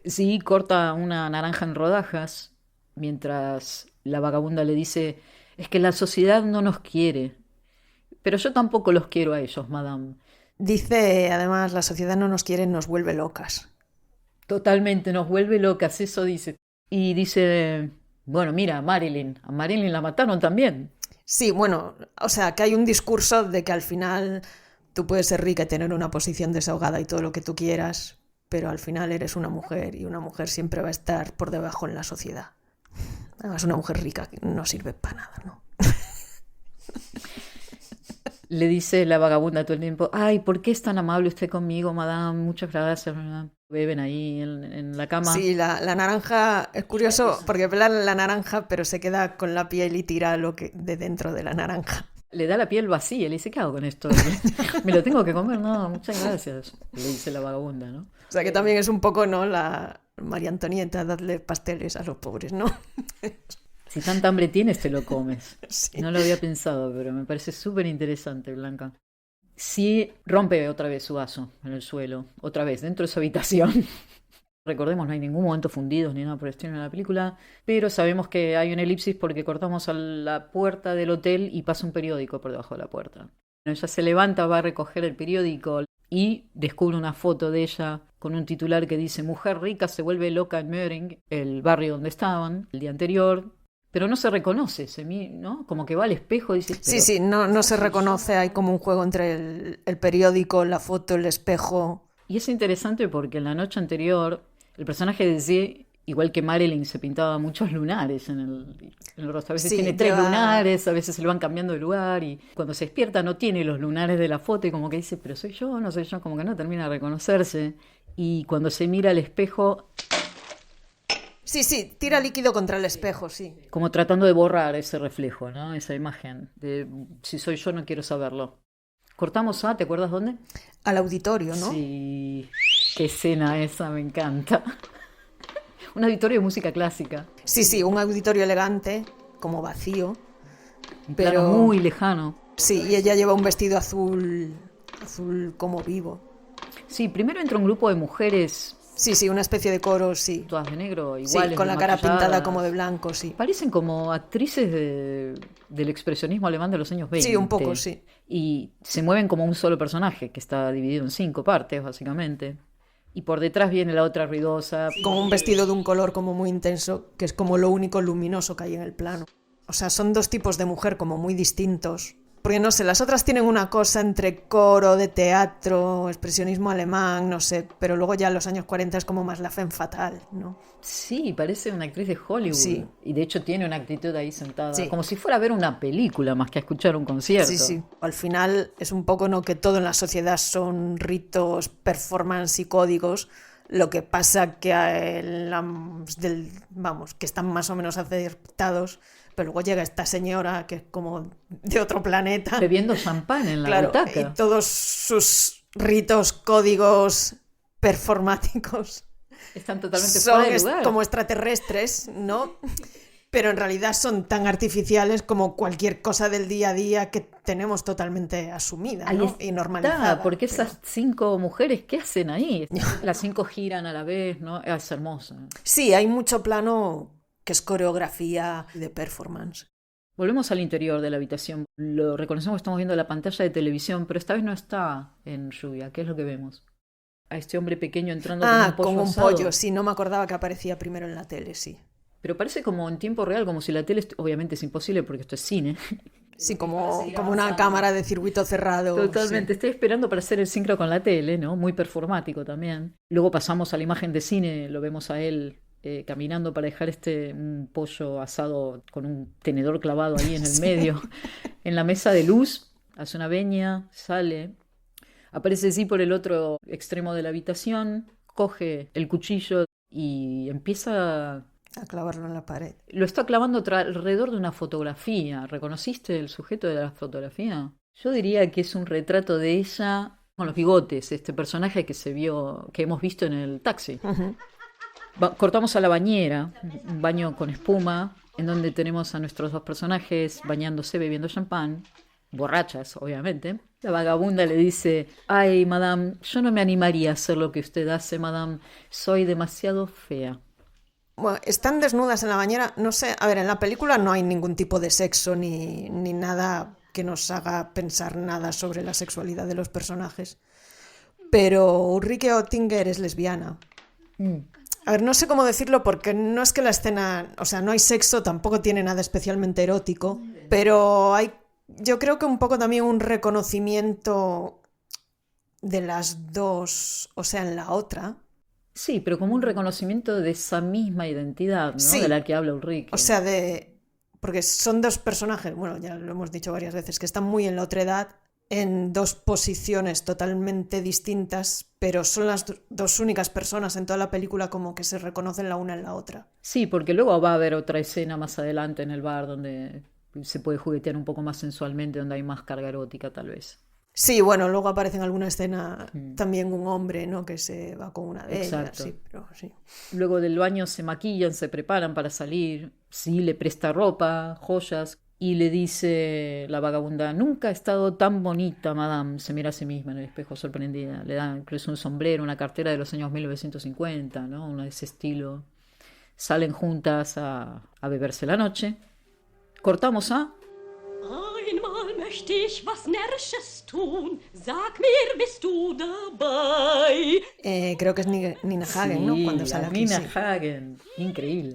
Sí, corta una naranja en rodajas, mientras la vagabunda le dice, es que la sociedad no nos quiere, pero yo tampoco los quiero a ellos, madame. Dice, además, la sociedad no nos quiere, nos vuelve locas. Totalmente, nos vuelve locas, eso dice. Y dice, bueno, mira, a Marilyn la mataron también. Sí, bueno, o sea, que hay un discurso de que al final tú puedes ser rica y tener una posición desahogada y todo lo que tú quieras, pero al final eres una mujer y una mujer siempre va a estar por debajo en la sociedad. Además, una mujer rica no sirve para nada, ¿no? Le dice la vagabunda todo el tiempo, ay, ¿por qué es tan amable usted conmigo, madame? Muchas gracias. Beben ahí en la cama. Sí, la naranja, es curioso porque pelan la naranja, pero se queda con la piel y tira lo que de dentro de la naranja. Le da la piel vacía, le dice, ¿qué hago con esto? ¿Me lo tengo que comer? No, muchas gracias, le dice la vagabunda, ¿no? O sea que también es un poco, ¿no? La María Antonieta, darle pasteles a los pobres, ¿no? Si tanta hambre tienes, te lo comes. Sí. No lo había pensado, pero me parece súper interesante, Blanca. Sí, rompe otra vez su vaso en el suelo, otra vez, dentro de su habitación. Recordemos, no hay ningún momento fundidos ni nada por el estilo en la película, pero sabemos que hay una elipsis porque cortamos a la puerta del hotel y pasa un periódico por debajo de la puerta. Ella se levanta, va a recoger el periódico y descubre una foto de ella con un titular que dice: mujer rica se vuelve loca en Möring, el barrio donde estaban el día anterior. Pero no se reconoce, ¿no? Como que va al espejo y dice... Sí, no se reconoce, hay como un juego entre el periódico, la foto, el espejo. Y es interesante porque en la noche anterior el personaje de Z, igual que Marilyn, se pintaba muchos lunares en el rostro. A veces tiene 3 lunares, a veces se le van cambiando de lugar y cuando se despierta no tiene los lunares de la foto y como que dice, pero soy yo, no soy yo, como que no termina de reconocerse. Y cuando se mira al espejo... Sí, tira líquido contra el espejo, sí. Como tratando de borrar ese reflejo, ¿no? Esa imagen de si soy yo no quiero saberlo. Cortamos ¿te acuerdas dónde? Al auditorio, ¿no? Sí, qué escena esa, me encanta. Un auditorio de música clásica. Sí, un auditorio elegante, como vacío. Un plano muy lejano. Sí, y ella lleva un vestido azul como vivo. Sí, primero entra un grupo de mujeres... Sí, una especie de coro, sí. Todas de negro, iguales. Sí, con la cara pintada como de blanco, sí. Parecen como actrices del expresionismo alemán de los años 20. Sí, un poco, sí. Y se mueven como un solo personaje, que está dividido en 5 partes, básicamente. Y por detrás viene la otra ruidosa. Con un vestido de un color como muy intenso, que es como lo único luminoso que hay en el plano. O sea, son 2 tipos de mujer como muy distintos. Porque no sé, las otras tienen una cosa entre coro, de teatro, expresionismo alemán, no sé, pero luego ya en los años 40 es como más la femme fatale, ¿no? Sí, parece una actriz de Hollywood. Sí. Y de hecho tiene una actitud ahí sentada, sí. como si fuera a ver una película más que a escuchar un concierto. Sí. Al final es un poco, ¿no?, que todo en la sociedad son ritos, performance y códigos. Lo que pasa que que están más o menos aceptados. Pero luego llega esta señora que es como de otro planeta. Bebiendo champán en la butaca. Y todos sus ritos, códigos performáticos están totalmente fuera de lugar. Como extraterrestres, ¿no? Pero en realidad son tan artificiales como cualquier cosa del día a día que tenemos totalmente asumida, ¿no? Y normalizada. Porque esas 5 mujeres, ¿qué hacen ahí? Las 5 giran a la vez, ¿no? Es hermoso. Sí, hay mucho plano que es coreografía de performance. Volvemos al interior de la habitación. Lo reconocemos, estamos viendo la pantalla de televisión, pero esta vez no está en lluvia. ¿Qué es lo que vemos? A este hombre pequeño entrando con un pollo. Sí, no me acordaba que aparecía primero en la tele, sí. Pero parece como en tiempo real, como si la tele... Obviamente es imposible porque esto es cine. Sí, como una cámara de circuito cerrado. Totalmente. Sí. Estoy esperando para hacer el sincro con la tele, ¿no? Muy performático también. Luego pasamos a la imagen de cine, lo vemos a él caminando para dejar un pollo asado con un tenedor clavado ahí en el medio, en la mesa de luz, hace una veña, sale, aparece por el otro extremo de la habitación, coge el cuchillo y empieza a clavarlo en la pared. Lo está clavando alrededor de una fotografía. ¿Reconociste el sujeto de la fotografía? Yo diría que es un retrato de ella con los bigotes, este personaje que hemos visto en el taxi. Uh-huh. Cortamos a la bañera, un baño con espuma, en donde tenemos a nuestros 2 personajes bañándose, bebiendo champán, borrachas, obviamente. La vagabunda le dice: ay, madame, yo no me animaría a hacer lo que usted hace, madame, soy demasiado fea. Bueno, están desnudas en la bañera, no sé, a ver, en la película no hay ningún tipo de sexo ni nada que nos haga pensar nada sobre la sexualidad de los personajes, pero Ulrike Oettinger es lesbiana. A ver, no sé cómo decirlo porque no es que la escena, o sea, no hay sexo, tampoco tiene nada especialmente erótico, pero hay, yo creo que un poco también un reconocimiento de las 2, o sea, en la otra. Sí, pero como un reconocimiento de esa misma identidad, ¿no? Sí. De la que habla Ulrike. O sea, porque son 2 personajes, bueno, ya lo hemos dicho varias veces, que están muy en la otra edad, en 2 posiciones totalmente distintas, pero son las 2 únicas personas en toda la película como que se reconocen la una en la otra. Sí, porque luego va a haber otra escena más adelante en el bar donde se puede juguetear un poco más sensualmente, donde hay más carga erótica tal vez. Sí, bueno, luego aparece en alguna escena también un hombre, ¿no?, que se va con una de Exacto. ellas. Sí, pero sí. Luego del baño se maquillan, se preparan para salir, sí, le presta ropa, joyas, Y le dice la vagabunda, nunca ha estado tan bonita, madame. Se mira a sí misma en el espejo sorprendida. Le da incluso un sombrero, una cartera de los años 1950, ¿no? Una de ese estilo. Salen juntas a beberse la noche. Cortamos a... Einmal möchte ich was Närrisches tun. Sag mir, bist du dabei? Creo que es Nina Hagen, ¿no? Cuando sale aquí, Nina sí. Hagen. Increíble.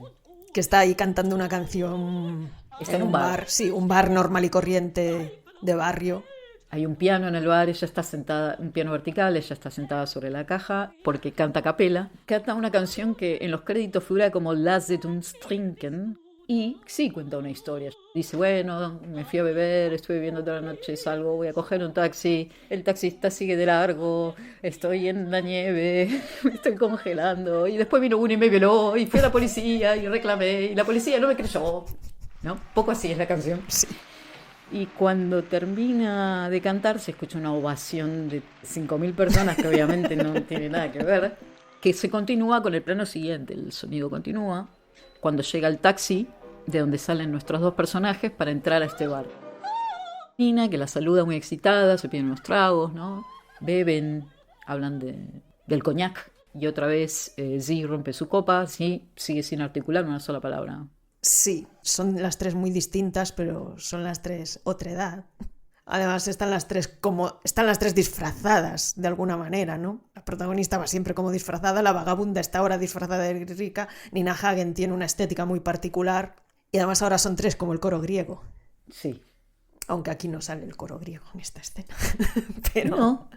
Que está ahí cantando una canción Está en un bar. Sí, un bar normal y corriente de barrio. Hay un piano en el bar, ella está sentada, un piano vertical, ella está sentada sobre la caja porque canta a capela. Canta una canción que en los créditos figura como Lasset uns trinken. Y sí, cuenta una historia. Dice, bueno, me fui a beber, estuve bebiendo toda la noche, salgo, voy a coger un taxi, el taxista sigue de largo, estoy en la nieve, me estoy congelando, y después vino uno y me violó, y fui a la policía y reclamé, y la policía no me creyó. ¿No? Poco así es la canción. Sí. Y cuando termina de cantar se escucha una ovación de 5.000 personas, que obviamente no tiene nada que ver, que se continúa con el plano siguiente, el sonido continúa, cuando llega el taxi de donde salen nuestros dos personajes para entrar a este bar. Nina, que la saluda muy excitada, se piden unos tragos, ¿no? Beben, hablan del coñac, y otra vez Zee rompe su copa, sí, sigue sin articular una sola palabra. Sí, son las tres muy distintas, pero son las tres otra edad. Además están las tres disfrazadas de alguna manera, ¿no? La protagonista va siempre como disfrazada, la vagabunda está ahora disfrazada de rica, Nina Hagen tiene una estética muy particular y además ahora son tres como el coro griego. Sí. Aunque aquí no sale el coro griego en esta escena. Pero... No,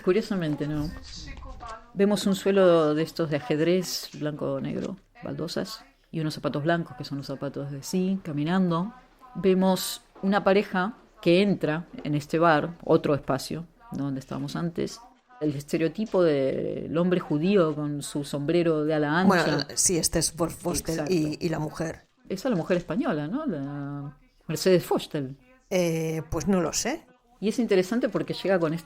curiosamente no. Vemos un suelo de estos de ajedrez, blanco-negro, baldosas, y unos zapatos blancos, que son los zapatos de Zee, caminando. Vemos una pareja que entra en este bar, otro espacio, donde estábamos antes. El estereotipo del hombre judío con su sombrero de ala ancha. Bueno, sí, este es Forstel y la mujer. Esa es la mujer española, ¿no? La Mercedes Forstel. Pues no lo sé. Y es interesante porque llega con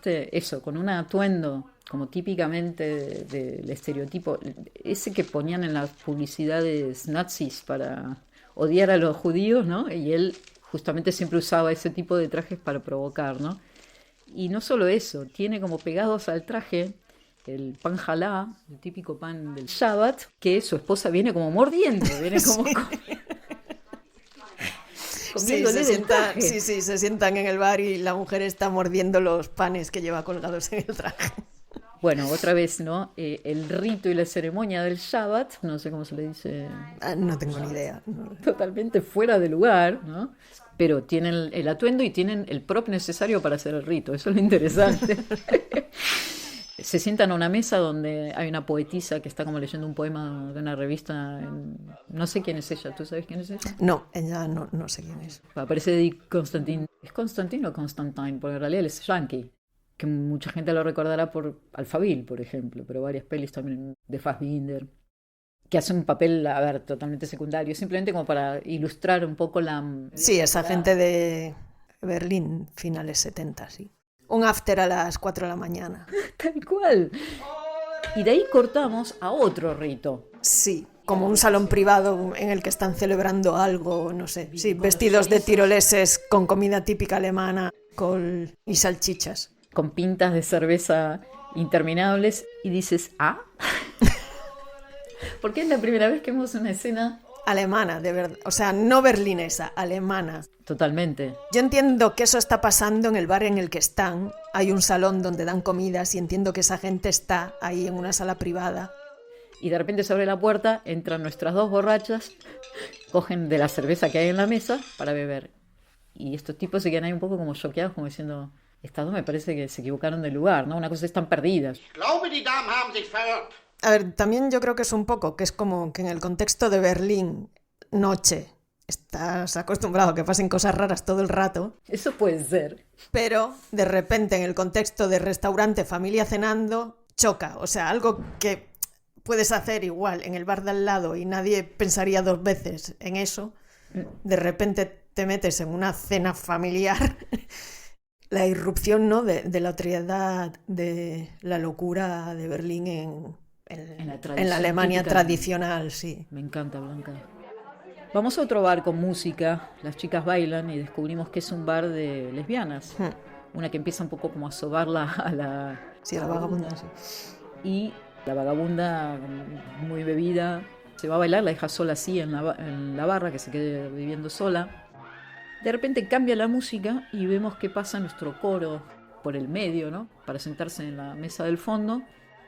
con un atuendo como típicamente del estereotipo, ese que ponían en las publicidades nazis para odiar a los judíos, ¿no? Y él justamente siempre usaba ese tipo de trajes para provocar, ¿no? Y no solo eso, tiene como pegados al traje el pan jalá, el típico pan del Shabbat, que su esposa viene como mordiendo, viene como... Sí, se sientan en el bar y la mujer está mordiendo los panes que lleva colgados en el traje. Bueno, otra vez, ¿no? El rito y la ceremonia del Shabbat, no sé cómo se le dice. No tengo ni idea. Totalmente fuera de lugar, ¿no? Pero tienen el atuendo y tienen el prop necesario para hacer el rito. Eso es lo interesante. Se sientan a una mesa donde hay una poetisa que está como leyendo un poema de una revista. No sé quién es ella. ¿Tú sabes quién es ella? No, ella no sé quién es. Aparece Dick Constantine. ¿Es Constantine o Constantine? Porque en realidad él es yankee. Que mucha gente lo recordará por Alphaville, por ejemplo, pero varias pelis también de Fassbinder, que hace un papel, a ver, totalmente secundario, simplemente como para ilustrar un poco la... Sí, esa gente de Berlín, finales 70, sí. Un after a las 4 de la mañana. Tal cual. Y de ahí cortamos a otro rito. Sí, como un salón privado en el que están celebrando algo, no sé. Sí, vestidos de tiroleses con comida típica alemana, col y salchichas. Con pintas de cerveza interminables. Y dices, ¿ah? Porque es la primera vez que vemos una escena... Alemana, de verdad. O sea, no berlinesa, alemana. Totalmente. Yo entiendo que eso está pasando en el bar en el que están. Hay un salón donde dan comidas y entiendo que esa gente está ahí en una sala privada. Y de repente se abre la puerta, entran nuestras dos borrachas, cogen de la cerveza que hay en la mesa para beber. Y estos tipos se quedan ahí un poco como choqueados, como diciendo, estas dos me parece que se equivocaron de lugar, ¿no? Una cosa, están perdidas. Glaube, die Damen haben sich verirrt. A ver, también yo creo que es un poco, que es como que en el contexto de Berlín, noche, estás acostumbrado a que pasen cosas raras todo el rato. Eso puede ser. Pero de repente en el contexto de restaurante, familia cenando, choca. O sea, algo que puedes hacer igual en el bar de al lado y nadie pensaría dos veces en eso. De repente te metes en una cena familiar. La irrupción, ¿no?, de la otredad, de la locura de Berlín en la Alemania tradicional, sí. Me encanta, Blanca. Vamos a otro bar con música, las chicas bailan y descubrimos que es un bar de lesbianas. Una que empieza un poco como a sobarla a la... Sí, a la vagabunda, sí. Y la vagabunda, muy bebida, se va a bailar, la deja sola así en la barra, que se quede viviendo sola. De repente cambia la música y vemos que pasa nuestro coro por el medio, ¿no? Para sentarse en la mesa del fondo,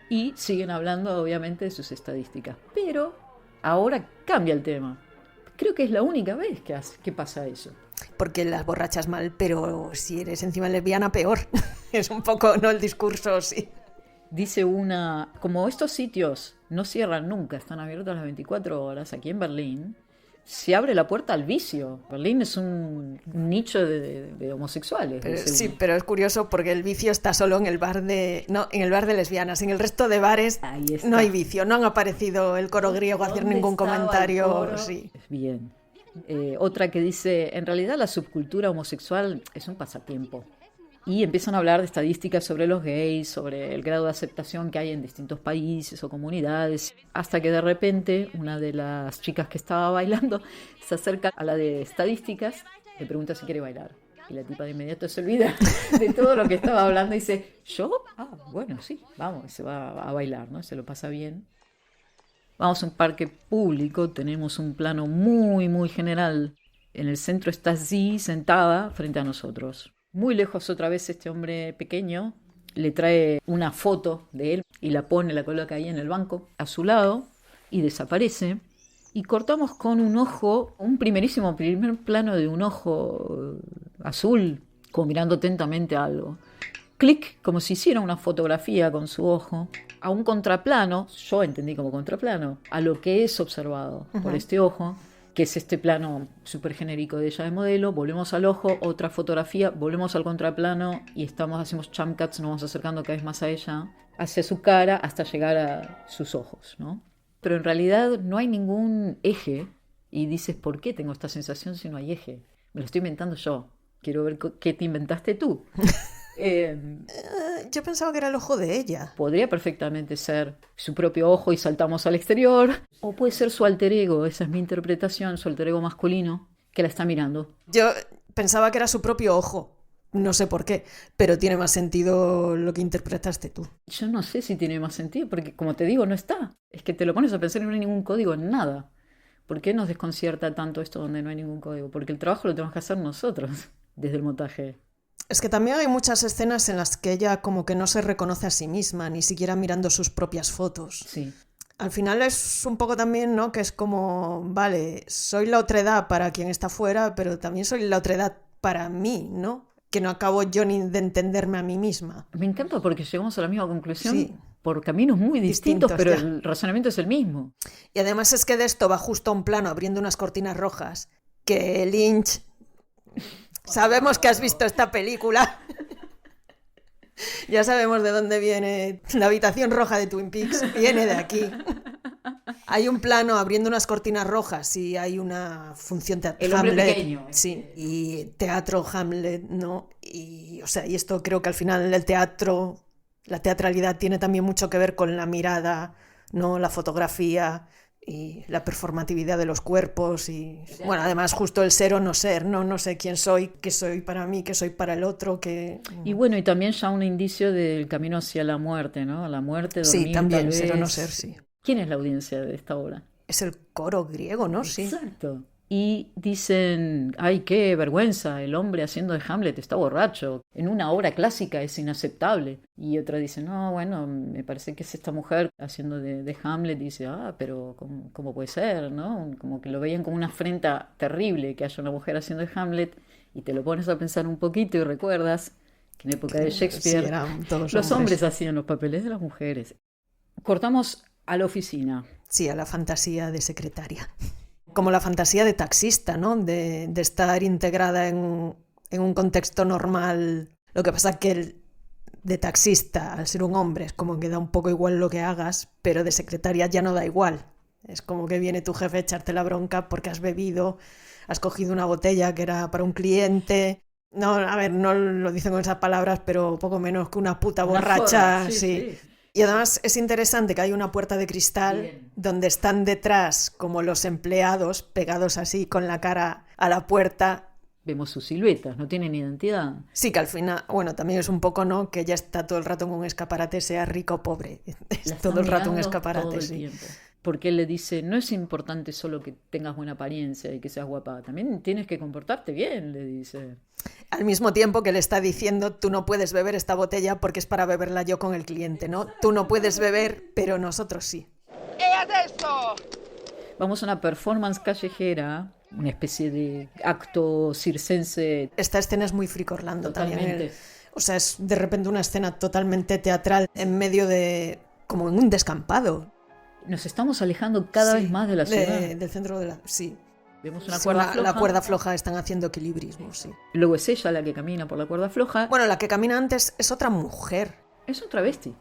y siguen hablando obviamente de sus estadísticas. Pero ahora cambia el tema. Creo que es la única vez que pasa eso. Porque las borrachas mal, pero si eres encima lesbiana, peor. Es un poco, ¿no? El discurso, sí. Dice una, como estos sitios no cierran nunca, están abiertos las 24 horas, aquí en Berlín, se abre la puerta al vicio. Berlín es un nicho de homosexuales. Sí, pero es curioso porque el vicio está solo en el bar de lesbianas. En el resto de bares no hay vicio. No han aparecido el coro griego a hacer ningún comentario. Sí. Bien. Otra que dice, en realidad la subcultura homosexual es un pasatiempo. Y empiezan a hablar de estadísticas sobre los gays, sobre el grado de aceptación que hay en distintos países o comunidades, hasta que de repente una de las chicas que estaba bailando se acerca a la de estadísticas, le pregunta si quiere bailar. Y la tipa de inmediato se olvida de todo lo que estaba hablando y dice, ¿yo? Ah, bueno, sí, vamos, y se va a bailar, ¿no? Se lo pasa bien. Vamos a un parque público, tenemos un plano muy, muy general. En el centro está Zee sentada frente a nosotros. Muy lejos otra vez este hombre pequeño le trae una foto de él y la coloca ahí en el banco a su lado y desaparece. Y cortamos con un ojo, un primer plano de un ojo azul, como mirando atentamente a algo. Clic, como si hiciera una fotografía con su ojo, a un contraplano, yo entendí como contraplano, a lo que es observado por este ojo, que es este plano súper genérico de ella de modelo. Volvemos al ojo, otra fotografía, volvemos al contraplano y hacemos jump cuts, nos vamos acercando cada vez más a ella, hacia su cara, hasta llegar a sus ojos, ¿no? Pero en realidad no hay ningún eje, y dices, ¿por qué tengo esta sensación si no hay eje? Me lo estoy inventando yo. Quiero ver qué te inventaste tú. Yo pensaba que era el ojo de ella. Podría perfectamente ser su propio ojo y saltamos al exterior. O puede ser su alter ego, esa es mi interpretación, su alter ego masculino, que la está mirando. Yo pensaba que era su propio ojo. No sé por qué, pero tiene más sentido lo que interpretaste tú. Yo no sé si tiene más sentido, porque como te digo, no está. Es que te lo pones a pensar y no hay ningún código en nada. ¿Por qué nos desconcierta tanto esto donde no hay ningún código? Porque el trabajo lo tenemos que hacer nosotros, desde el montaje. Es que también hay muchas escenas en las que ella como que no se reconoce a sí misma, ni siquiera mirando sus propias fotos. Sí. Al final es un poco también, ¿no? Que es como, vale, soy la otredad para quien está fuera, pero también soy la otredad para mí, ¿no? Que no acabo yo ni de entenderme a mí misma. Me encanta porque llegamos a la misma conclusión, sí, por caminos muy distintos, pero ya. El razonamiento es el mismo. Y además es que de esto va justo a un plano abriendo unas cortinas rojas, que Lynch... Sabemos que has visto esta película. Ya sabemos de dónde viene la habitación roja de Twin Peaks. Viene de aquí. Hay un plano abriendo unas cortinas rojas y hay una función teatral. Hamlet. Pequeño. Sí, y teatro Hamlet, ¿no? Y, o sea, y esto creo que al final el teatro, la teatralidad tiene también mucho que ver con la mirada, ¿no? La fotografía y la performatividad de los cuerpos y bueno, además justo el ser o no ser, no sé quién soy, qué soy para mí, qué soy para el otro, que... Y bueno, y también ya un indicio del camino hacia la muerte, ¿no? La muerte, dormir, sí, también, tal vez. Ser o no ser, sí. ¿Quién es la audiencia de esta obra? Es el coro griego, ¿no? Exacto. Sí. Y dicen, ay, qué vergüenza, el hombre haciendo de Hamlet está borracho. En una obra clásica es inaceptable. Y otra dice, no, bueno, me parece que es esta mujer haciendo de Hamlet. Y dice, pero ¿cómo puede ser? ¿No? Como que lo veían como una afrenta terrible que haya una mujer haciendo de Hamlet. Y te lo pones a pensar un poquito y recuerdas que en época de Shakespeare los hombres hacían los papeles de las mujeres. Cortamos a la oficina. Sí, a la fantasía de secretaria. Como la fantasía de taxista, ¿no? De estar integrada en un contexto normal. Lo que pasa es que el de taxista, al ser un hombre, es como que da un poco igual lo que hagas, pero de secretaria ya no da igual. Es como que viene tu jefe a echarte la bronca porque has bebido, has cogido una botella que era para un cliente. No, a ver, no lo dicen con esas palabras, pero poco menos que una puta borracha, sí. Y además es interesante que hay una puerta de cristal donde están detrás como los empleados pegados así con la cara a la puerta. Vemos sus siluetas, no tienen identidad. Sí, que al final, bueno, también es un poco, ¿no? Que ella está todo el rato en un escaparate, sea rico o pobre. Es todo el rato un escaparate, todo el sí. tiempo. Porque él le dice, no es importante solo que tengas buena apariencia y que seas guapa, también tienes que comportarte bien, le dice. Al mismo tiempo que le está diciendo, tú no puedes beber esta botella porque es para beberla yo con el cliente, ¿no? Tú no puedes beber, pero nosotros sí. Vamos a una performance callejera, una especie de acto circense. Esta escena es muy Freak Orlando también. Totalmente. O sea, es de repente una escena totalmente teatral en medio de... como en un descampado. Nos estamos alejando cada vez más de la ciudad. Del centro de la... Sí. Vemos una Sí, cuerda floja. la cuerda floja, están haciendo equilibrismo, sí. Luego es ella la que camina por la cuerda floja. Bueno, la que camina antes es otra mujer. Es un travesti.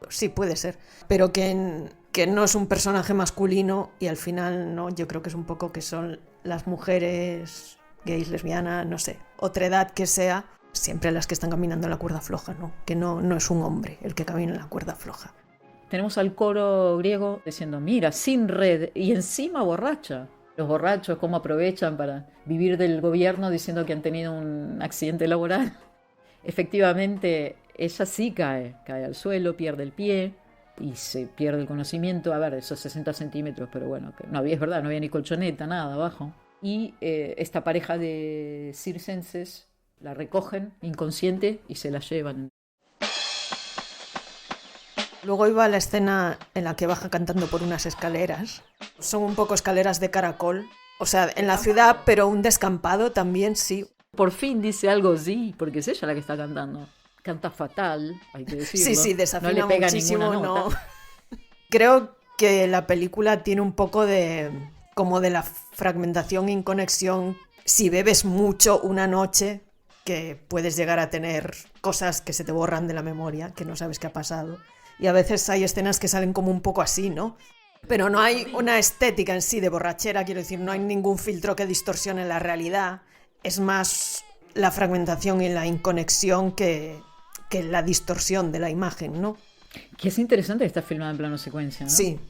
Sí, puede ser. Pero que no es un personaje masculino y al final, no, yo creo que es un poco que son las mujeres gays, lesbianas, no sé, otra edad que sea, siempre las que están caminando en la cuerda floja, ¿no? Que no es un hombre el que camina en la cuerda floja. Tenemos al coro griego diciendo, mira, sin red y encima borracha. Los borrachos cómo aprovechan para vivir del gobierno diciendo que han tenido un accidente laboral. Efectivamente, ella sí cae al suelo, pierde el pie y se pierde el conocimiento. A ver, esos 60 centímetros, pero bueno, que no había, es verdad, no había ni colchoneta, nada abajo. Y esta pareja de circenses la recogen inconsciente y se la llevan. Luego iba la escena en la que baja cantando por unas escaleras. Son un poco escaleras de caracol. O sea, en la ciudad, pero un descampado también, sí. Por fin dice algo, sí, porque es ella la que está cantando. Canta fatal, hay que decirlo. Sí, desafina no le pega muchísimo, ninguna nota. no. Creo que la película tiene un poco de... como de la fragmentación e inconexión. Si bebes mucho una noche, que puedes llegar a tener cosas que se te borran de la memoria, que no sabes qué ha pasado. Y a veces hay escenas que salen como un poco así, ¿no? Pero no hay una estética en sí de borrachera, quiero decir, no hay ningún filtro que distorsione la realidad. Es más la fragmentación y la inconexión que la distorsión de la imagen, ¿no? Que es interesante que está filmada en plano secuencia, ¿no? Sí.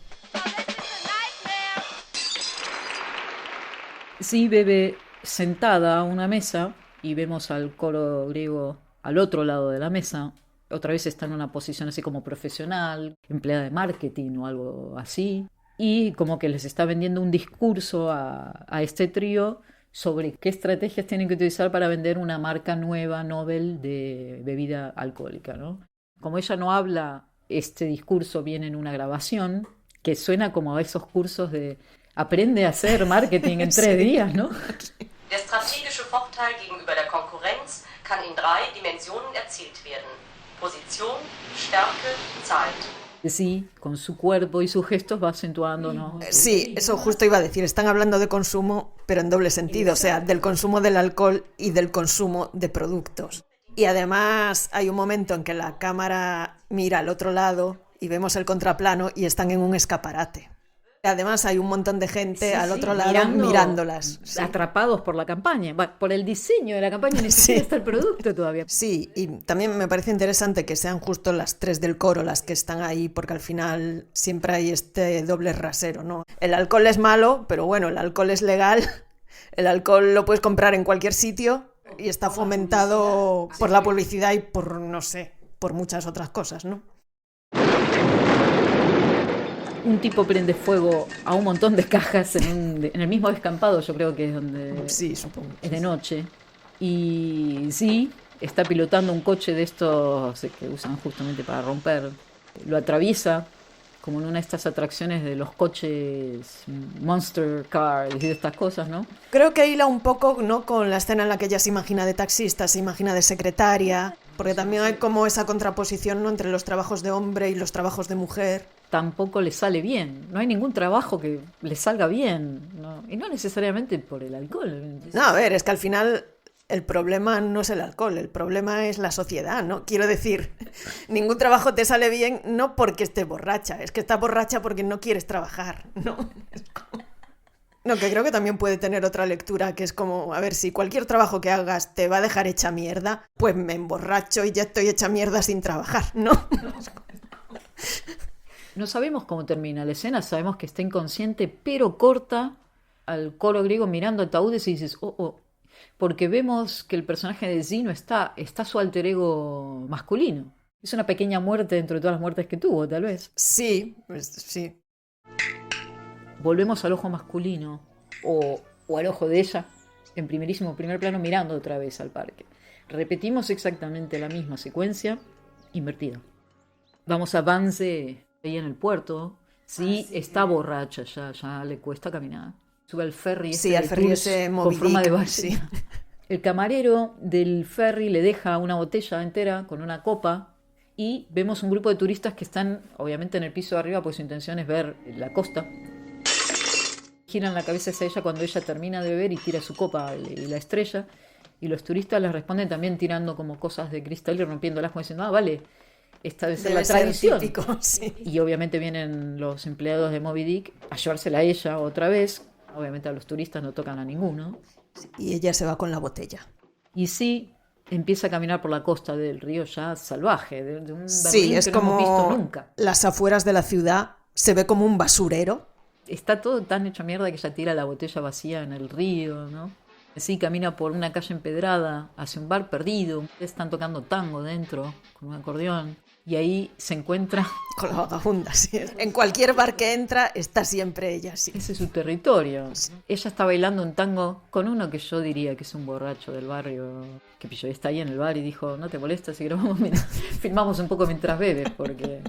Sí, bebe sentada a una mesa y vemos al coro griego al otro lado de la mesa. Otra vez está en una posición así como profesional, empleada de marketing o algo así. Y como que les está vendiendo un discurso a este trío sobre qué estrategias tienen que utilizar para vender una marca nueva, novel, de bebida alcohólica, ¿no? Como ella no habla, este discurso viene en una grabación que suena como a esos cursos de aprende a hacer marketing en 3 días, ¿no? Der strategische Vorteil gegenüber der Konkurrenz kann in 3 Dimensionen erzielt werden. Position, Stärke, Zeit. Sí, con su cuerpo y sus gestos va acentuando, ¿no? Sí, eso justo iba a decir. Están hablando de consumo, pero en doble sentido. O sea, del consumo del alcohol y del consumo de productos. Y además hay un momento en que la cámara mira al otro lado y vemos el contraplano y están en un escaparate. Además hay un montón de gente al otro lado mirándolas. Sí. Atrapados por la campaña, por el diseño de la campaña, ni siquiera está el producto todavía. Sí, y también me parece interesante que sean justo las 3 del coro las que están ahí, porque al final siempre hay este doble rasero, ¿no? El alcohol es malo, pero bueno, el alcohol es legal, el alcohol lo puedes comprar en cualquier sitio y está fomentado por la publicidad y por, no sé, por muchas otras cosas, ¿no? Un tipo prende fuego a un montón de cajas en el mismo descampado, yo creo que es donde... Sí, supongo. Es de noche. Y sí, está pilotando un coche de estos que usan justamente para romper. Lo atraviesa, como en una de estas atracciones de los coches Monster Car y de estas cosas, ¿no? Creo que hila un poco, ¿no?, con la escena en la que ella se imagina de taxista, se imagina de secretaria, porque también hay como esa contraposición, ¿no?, entre los trabajos de hombre y los trabajos de mujer. Tampoco le sale bien. No hay ningún trabajo que le salga bien, ¿no? Y no necesariamente por el alcohol. No, a ver, es que al final el problema no es el alcohol, el problema es la sociedad, ¿no? Quiero decir, ningún trabajo te sale bien no porque estés borracha, es que estás borracha porque no quieres trabajar, ¿no? No, que creo que también puede tener otra lectura, que es como, a ver, si cualquier trabajo que hagas te va a dejar hecha mierda, pues me emborracho y ya estoy hecha mierda sin trabajar, ¿no? No sabemos cómo termina la escena, sabemos que está inconsciente, pero corta al coro griego mirando ataúdes y dices, porque vemos que el personaje de Zee no está su alter ego masculino. Es una pequeña muerte dentro de todas las muertes que tuvo, tal vez. Sí, pues, sí. Volvemos al ojo masculino, o al ojo de ella, en primer plano, mirando otra vez al parque. Repetimos exactamente la misma secuencia, invertida. Vamos a Vance ahí en el puerto. Sí, está borracha ya le cuesta caminar. Sube al ferry, sí, al ferry ese con forma de base. Sí. El camarero del ferry le deja una botella entera con una copa y vemos un grupo de turistas que están obviamente en el piso de arriba, pues su intención es ver la costa. Giran la cabeza hacia ella cuando ella termina de beber y tira su copa y la estrella, y los turistas les responden también tirando como cosas de cristal y rompiéndolas como diciendo, vale, esta debe ser la tradición. Típico, sí. Y obviamente vienen los empleados de Moby Dick a llevársela a ella otra vez. Obviamente a los turistas no tocan a ninguno. Y ella se va con la botella. Y sí, empieza a caminar por la costa del río ya salvaje, de un Berlín sí, es que como no hemos visto nunca. Las afueras de la ciudad, se ve como un basurero. Está todo tan hecho mierda que ella tira la botella vacía en el río, ¿no? Sí, camina por una calle empedrada hacia un bar perdido. Están tocando tango dentro, con un acordeón. Y ahí se encuentra... Con la vagabunda, sí. En cualquier bar que entra está siempre ella, sí. Ese es su territorio. Sí. Ella está bailando un tango con uno que yo diría que es un borracho del barrio, que pilló, está ahí en el bar y dijo, no te molesta si grabamos, filmamos un poco mientras bebes, porque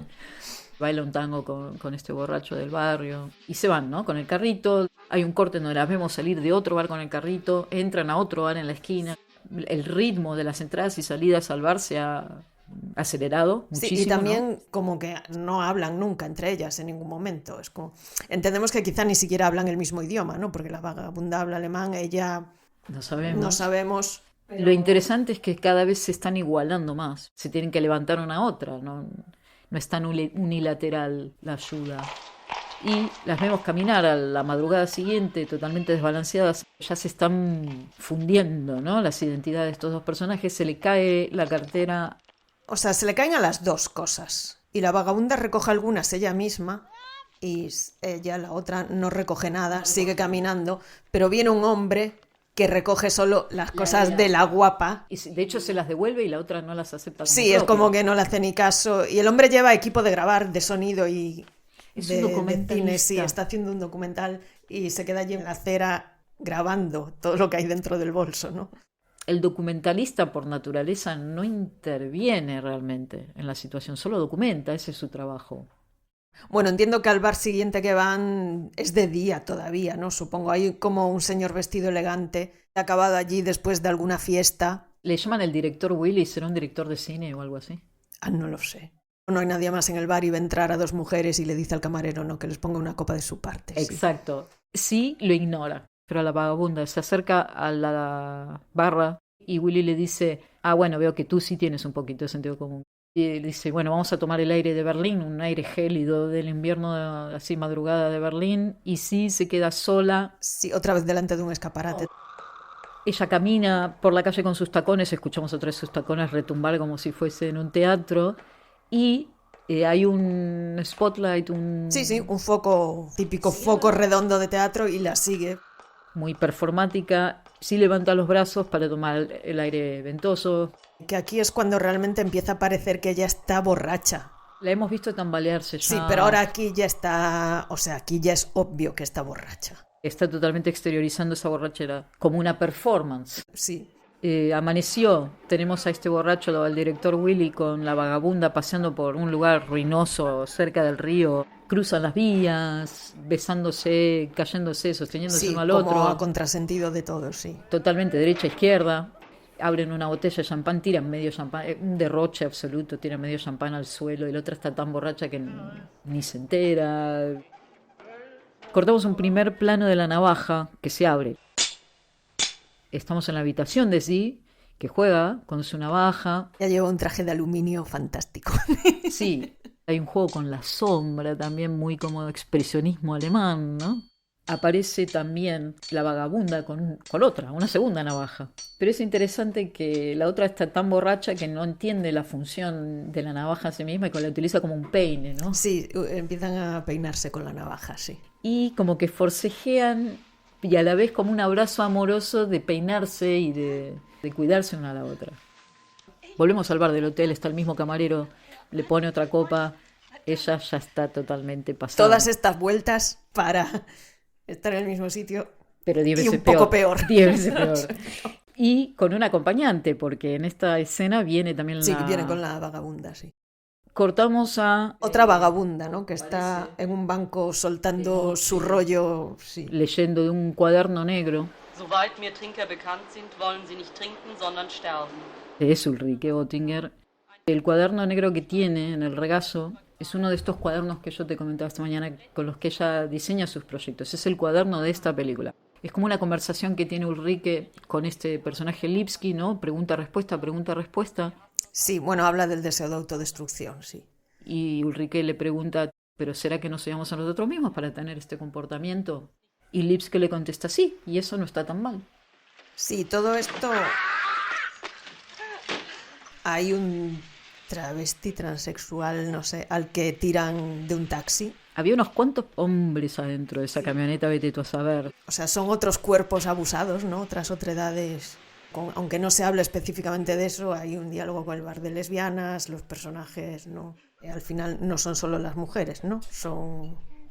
baila un tango con este borracho del barrio. Y se van, ¿no? Con el carrito. Hay un corte donde las vemos salir de otro bar con el carrito, entran a otro bar en la esquina. El ritmo de las entradas y salidas al bar se ha acelerado muchísimo. Sí, y también ¿no? Como que no hablan nunca entre ellas en ningún momento. Es como... Entendemos que quizá ni siquiera hablan el mismo idioma, ¿no? Porque la vagabunda habla alemán, ella... No sabemos. No sabemos. Lo interesante es que cada vez se están igualando más. Se tienen que levantar una a otra, no es tan unilateral la ayuda. Y las vemos caminar a la madrugada siguiente totalmente desbalanceadas. Ya se están fundiendo, ¿no? Las identidades de estos dos personajes. Se le cae la cartera. O sea, se le caen a las dos cosas. Y la vagabunda recoge algunas ella misma y ella, la otra, no recoge nada, sigue caminando. Pero viene un hombre que recoge solo las cosas de la guapa. Y de hecho se las devuelve y la otra no las acepta. Sí, es como que no le hace ni caso. Y el hombre lleva equipo de grabar, de sonido y... Es de cine, sí, está haciendo un documental y se queda allí en la acera grabando todo lo que hay dentro del bolso, ¿no? El documentalista por naturaleza no interviene realmente en la situación, solo documenta, ese es su trabajo. Bueno, entiendo que al bar siguiente que van es de día todavía, ¿no? Supongo, hay como un señor vestido elegante, acabado allí después de alguna fiesta. ¿Le llaman el director Willy? ¿Será un director de cine o algo así? No lo sé. No hay nadie más en el bar y va a entrar a dos mujeres y le dice al camarero, no, que les ponga una copa de su parte. Exacto. Sí, lo ignora, pero la vagabunda se acerca a la barra y Willy le dice, bueno, veo que tú sí tienes un poquito de sentido común. Y le dice, bueno, vamos a tomar el aire de Berlín, un aire gélido del invierno, así madrugada de Berlín, y sí se queda sola. Sí, otra vez delante de un escaparate. Ella camina por la calle con sus tacones, escuchamos otra vez sus tacones retumbar como si fuese en un teatro. Y hay un spotlight, Sí, un foco, típico foco redondo de teatro y la sigue. Muy performática, sí levanta los brazos para tomar el aire ventoso. Que aquí es cuando realmente empieza a parecer que ella está borracha. La hemos visto tambalearse ya. Sí, pero ahora aquí ya está, o sea, aquí ya es obvio que está borracha. Está totalmente exteriorizando esa borrachera como una performance. Sí. Amaneció, tenemos a este borracho, al director Willy, con la vagabunda paseando por un lugar ruinoso cerca del río. Cruzan las vías, besándose, cayéndose, sosteniéndose uno al otro. Como a contrasentido de todo, sí. Totalmente derecha, izquierda. Abren una botella de champán, tiran medio champán, un derroche absoluto, tiran medio champán al suelo y la otra está tan borracha que ni se entera. Cortamos un primer plano de la navaja que se abre. Estamos en la habitación de Zee, que juega con su navaja. Ya lleva un traje de aluminio fantástico. Sí, hay un juego con la sombra también, muy como expresionismo alemán, ¿no? aparece también la vagabunda con otra, una segunda navaja. Pero es interesante que la otra está tan borracha que no entiende la función de la navaja en sí misma y que la utiliza como un peine, ¿no? Sí, empiezan a peinarse con la navaja, sí. Y como que forcejean y a la vez como un abrazo amoroso de peinarse y de cuidarse una a la otra. Volvemos al bar del hotel, está el mismo camarero, le pone otra copa, ella ya está totalmente pasada. Todas estas vueltas para estar en el mismo sitio, pero 10 veces y un poco peor. 10 veces peor. Y con un acompañante, porque en esta escena viene también Sí, viene con la vagabunda, sí. Cortamos a... Otra vagabunda, ¿no? Que está en un banco soltando su rollo, sí. Leyendo de un cuaderno negro. Soweit mir Trinker bekannt sind, wollen sie nicht trinken, sondern sterben. Es Ulrike Oettinger. El cuaderno negro que tiene en el regazo es uno de estos cuadernos que yo te comentaba esta mañana con los que ella diseña sus proyectos. Es el cuaderno de esta película. Es como una conversación que tiene Ulrike con este personaje Lipski, ¿no? Pregunta-respuesta, pregunta-respuesta. Sí, bueno, habla del deseo de autodestrucción, sí. Y Ulrike le pregunta, ¿pero será que nos odiamos a nosotros mismos para tener este comportamiento? Y Lipski le contesta, sí, y eso no está tan mal. Sí, todo esto... Hay un travesti transexual, no sé, al que tiran de un taxi. Había unos cuantos hombres adentro de esa camioneta, vete tú a saber. O sea, son otros cuerpos abusados, ¿no? Otras otredades. Aunque no se hable específicamente de eso, hay un diálogo con el bar de lesbianas, los personajes, ¿no? Al final no son solo las mujeres, ¿no?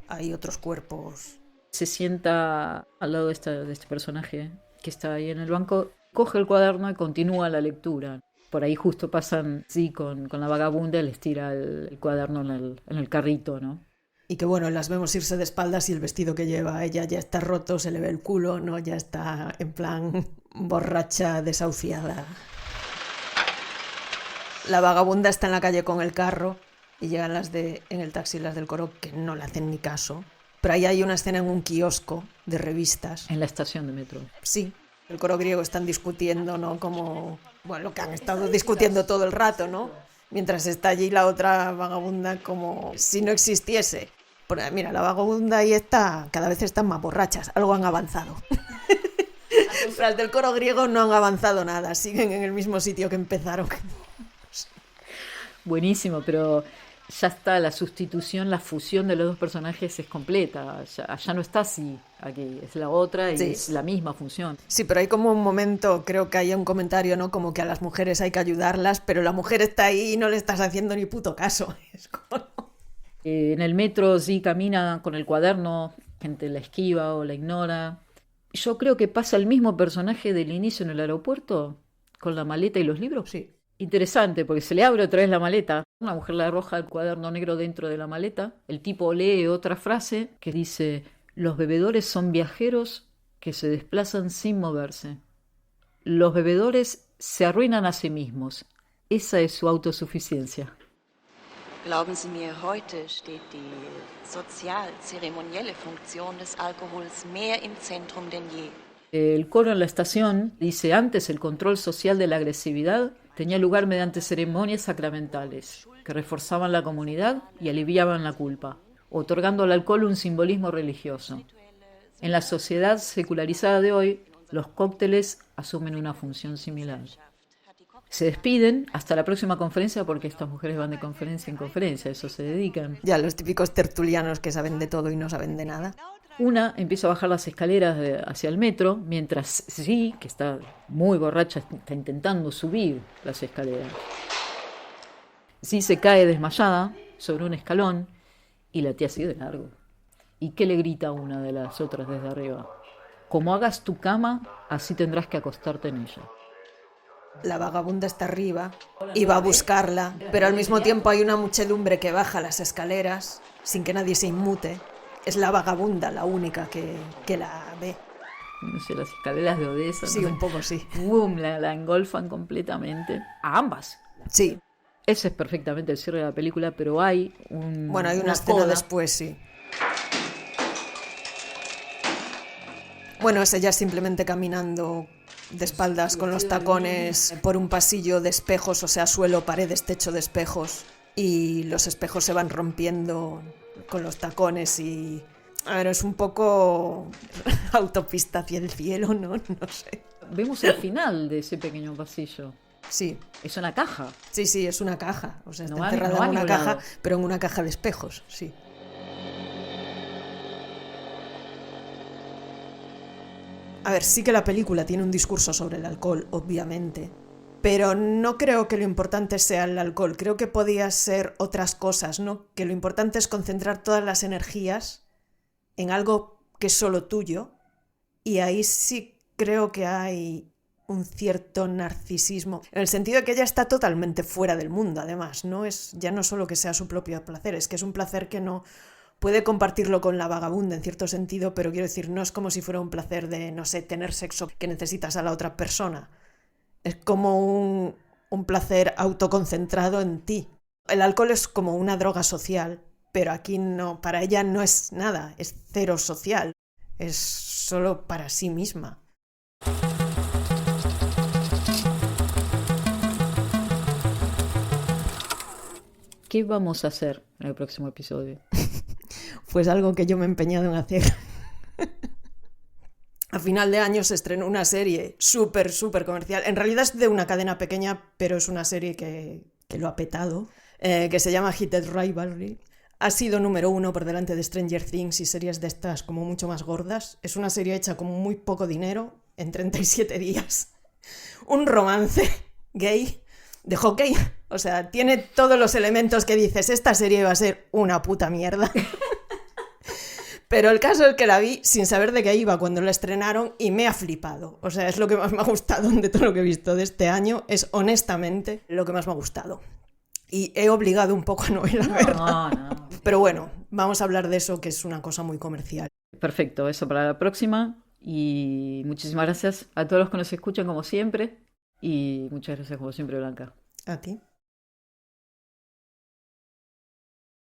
Hay otros cuerpos. Se sienta al lado de este personaje que está ahí en el banco, coge el cuaderno y continúa la lectura. Por ahí justo pasan, sí, con la vagabunda, les tira el cuaderno en el carrito, ¿no? Y que bueno, las vemos irse de espaldas y el vestido que lleva ella ya está roto, se le ve el culo, ¿no? Ya está en plan borracha, desahuciada. La vagabunda está en la calle con el carro y llegan en el taxi las del coro que no le hacen ni caso. Pero ahí hay una escena en un kiosco de revistas. En la estación de metro. Sí. El coro griego están discutiendo, ¿no? Como, bueno, lo que han estado discutiendo todo el rato, ¿no? Mientras está allí la otra vagabunda como si no existiese. Pero mira, la vagabunda ahí está, cada vez están más borrachas, algo han avanzado. Las del coro griego no han avanzado nada, siguen en el mismo sitio que empezaron. Buenísimo, pero ya está, la sustitución, la fusión de los dos personajes es completa. Ya no está así aquí, es la otra y sí, es la misma función. Sí, pero hay como un momento, creo que hay un comentario, ¿no? Como que a las mujeres hay que ayudarlas, pero la mujer está ahí y no le estás haciendo ni puto caso. Es como... En el metro sí camina con el cuaderno, gente la esquiva o la ignora. Yo creo que pasa el mismo personaje del inicio en el aeropuerto, con la maleta y los libros. Sí. Interesante, porque se le abre otra vez la maleta. Una mujer le arroja el cuaderno negro dentro de la maleta. El tipo lee otra frase que dice: los bebedores son viajeros que se desplazan sin moverse. Los bebedores se arruinan a sí mismos. Esa es su autosuficiencia. Glauben Sie mir, heute steht die sozial-zeremonielle Funktion des Alkohols mehr im Zentrum denn je. El coro en la estación dice: antes el control social de la agresividad tenía lugar mediante ceremonias sacramentales que reforzaban la comunidad y aliviaban la culpa, otorgando al alcohol un simbolismo religioso. En la sociedad secularizada de hoy, los cócteles asumen una función similar. Se despiden hasta la próxima conferencia, porque estas mujeres van de conferencia en conferencia, a eso se dedican. Ya, los típicos tertulianos que saben de todo y no saben de nada. Una empieza a bajar las escaleras hacia el metro, mientras sí, que está muy borracha, está intentando subir las escaleras. Sí se cae desmayada sobre un escalón y la tía sigue de largo. ¿Y qué le grita a una de las otras desde arriba? Como hagas tu cama, así tendrás que acostarte en ella. La vagabunda está arriba y va a buscarla, pero al mismo tiempo hay una muchedumbre que baja las escaleras sin que nadie se inmute. Es la vagabunda la única que la ve. No sé, las escaleras de Odessa. Sí, no un poco sí. Boom, la engolfan completamente. A ambas. Sí. Ese es perfectamente el cierre de la película, pero hay Bueno, hay una escena después, sí. Bueno, es ella simplemente caminando de espaldas con los tacones por un pasillo de espejos, o sea, suelo, paredes, techo de espejos, y los espejos se van rompiendo con los tacones y A ver, es un poco autopista hacia el cielo, ¿no? No sé. Vemos el final de ese pequeño pasillo. Sí, Es una caja. sí, es una caja. O sea, está No va- encerrada no va en a una ningún caja, lado. pero en una caja de espejos, sí. A ver, sí que la película tiene un discurso sobre el alcohol, obviamente, pero no creo que lo importante sea el alcohol, creo que podía ser otras cosas, ¿no? Que lo importante es concentrar todas las energías en algo que es solo tuyo, y ahí sí creo que hay un cierto narcisismo, en el sentido de que ella está totalmente fuera del mundo, además, ¿no? Ya no solo que sea su propio placer, es que es un placer que no puede compartirlo con la vagabunda en cierto sentido, pero quiero decir, no es como si fuera un placer de, no sé, tener sexo que necesitas a la otra persona. Es como un placer autoconcentrado en ti. El alcohol es como una droga social, pero aquí no, para ella no es nada, es cero social, es solo para sí misma. ¿Qué vamos a hacer en el próximo episodio? Pues algo que yo me he empeñado en hacer. A final de año se estrenó una serie súper comercial. En realidad es de una cadena pequeña, pero es una serie que lo ha petado, que se llama Heated Rivalry. Ha sido número 1 por delante de Stranger Things y series de estas como mucho más gordas. Es una serie hecha con muy poco dinero, en 37 días. Un romance gay de hockey. O sea, tiene todos los elementos que dices, esta serie va a ser una puta mierda. Pero el caso es que la vi sin saber de qué iba cuando la estrenaron y me ha flipado. O sea, es lo que más me ha gustado de todo lo que he visto de este año. Es honestamente lo que más me ha gustado. Y he obligado un poco a Noel a verla. No. Pero bueno, vamos a hablar de eso, que es una cosa muy comercial. Perfecto, eso para la próxima. Y muchísimas gracias a todos los que nos escuchan como siempre. Y muchas gracias como siempre, Blanca. ¿A ti?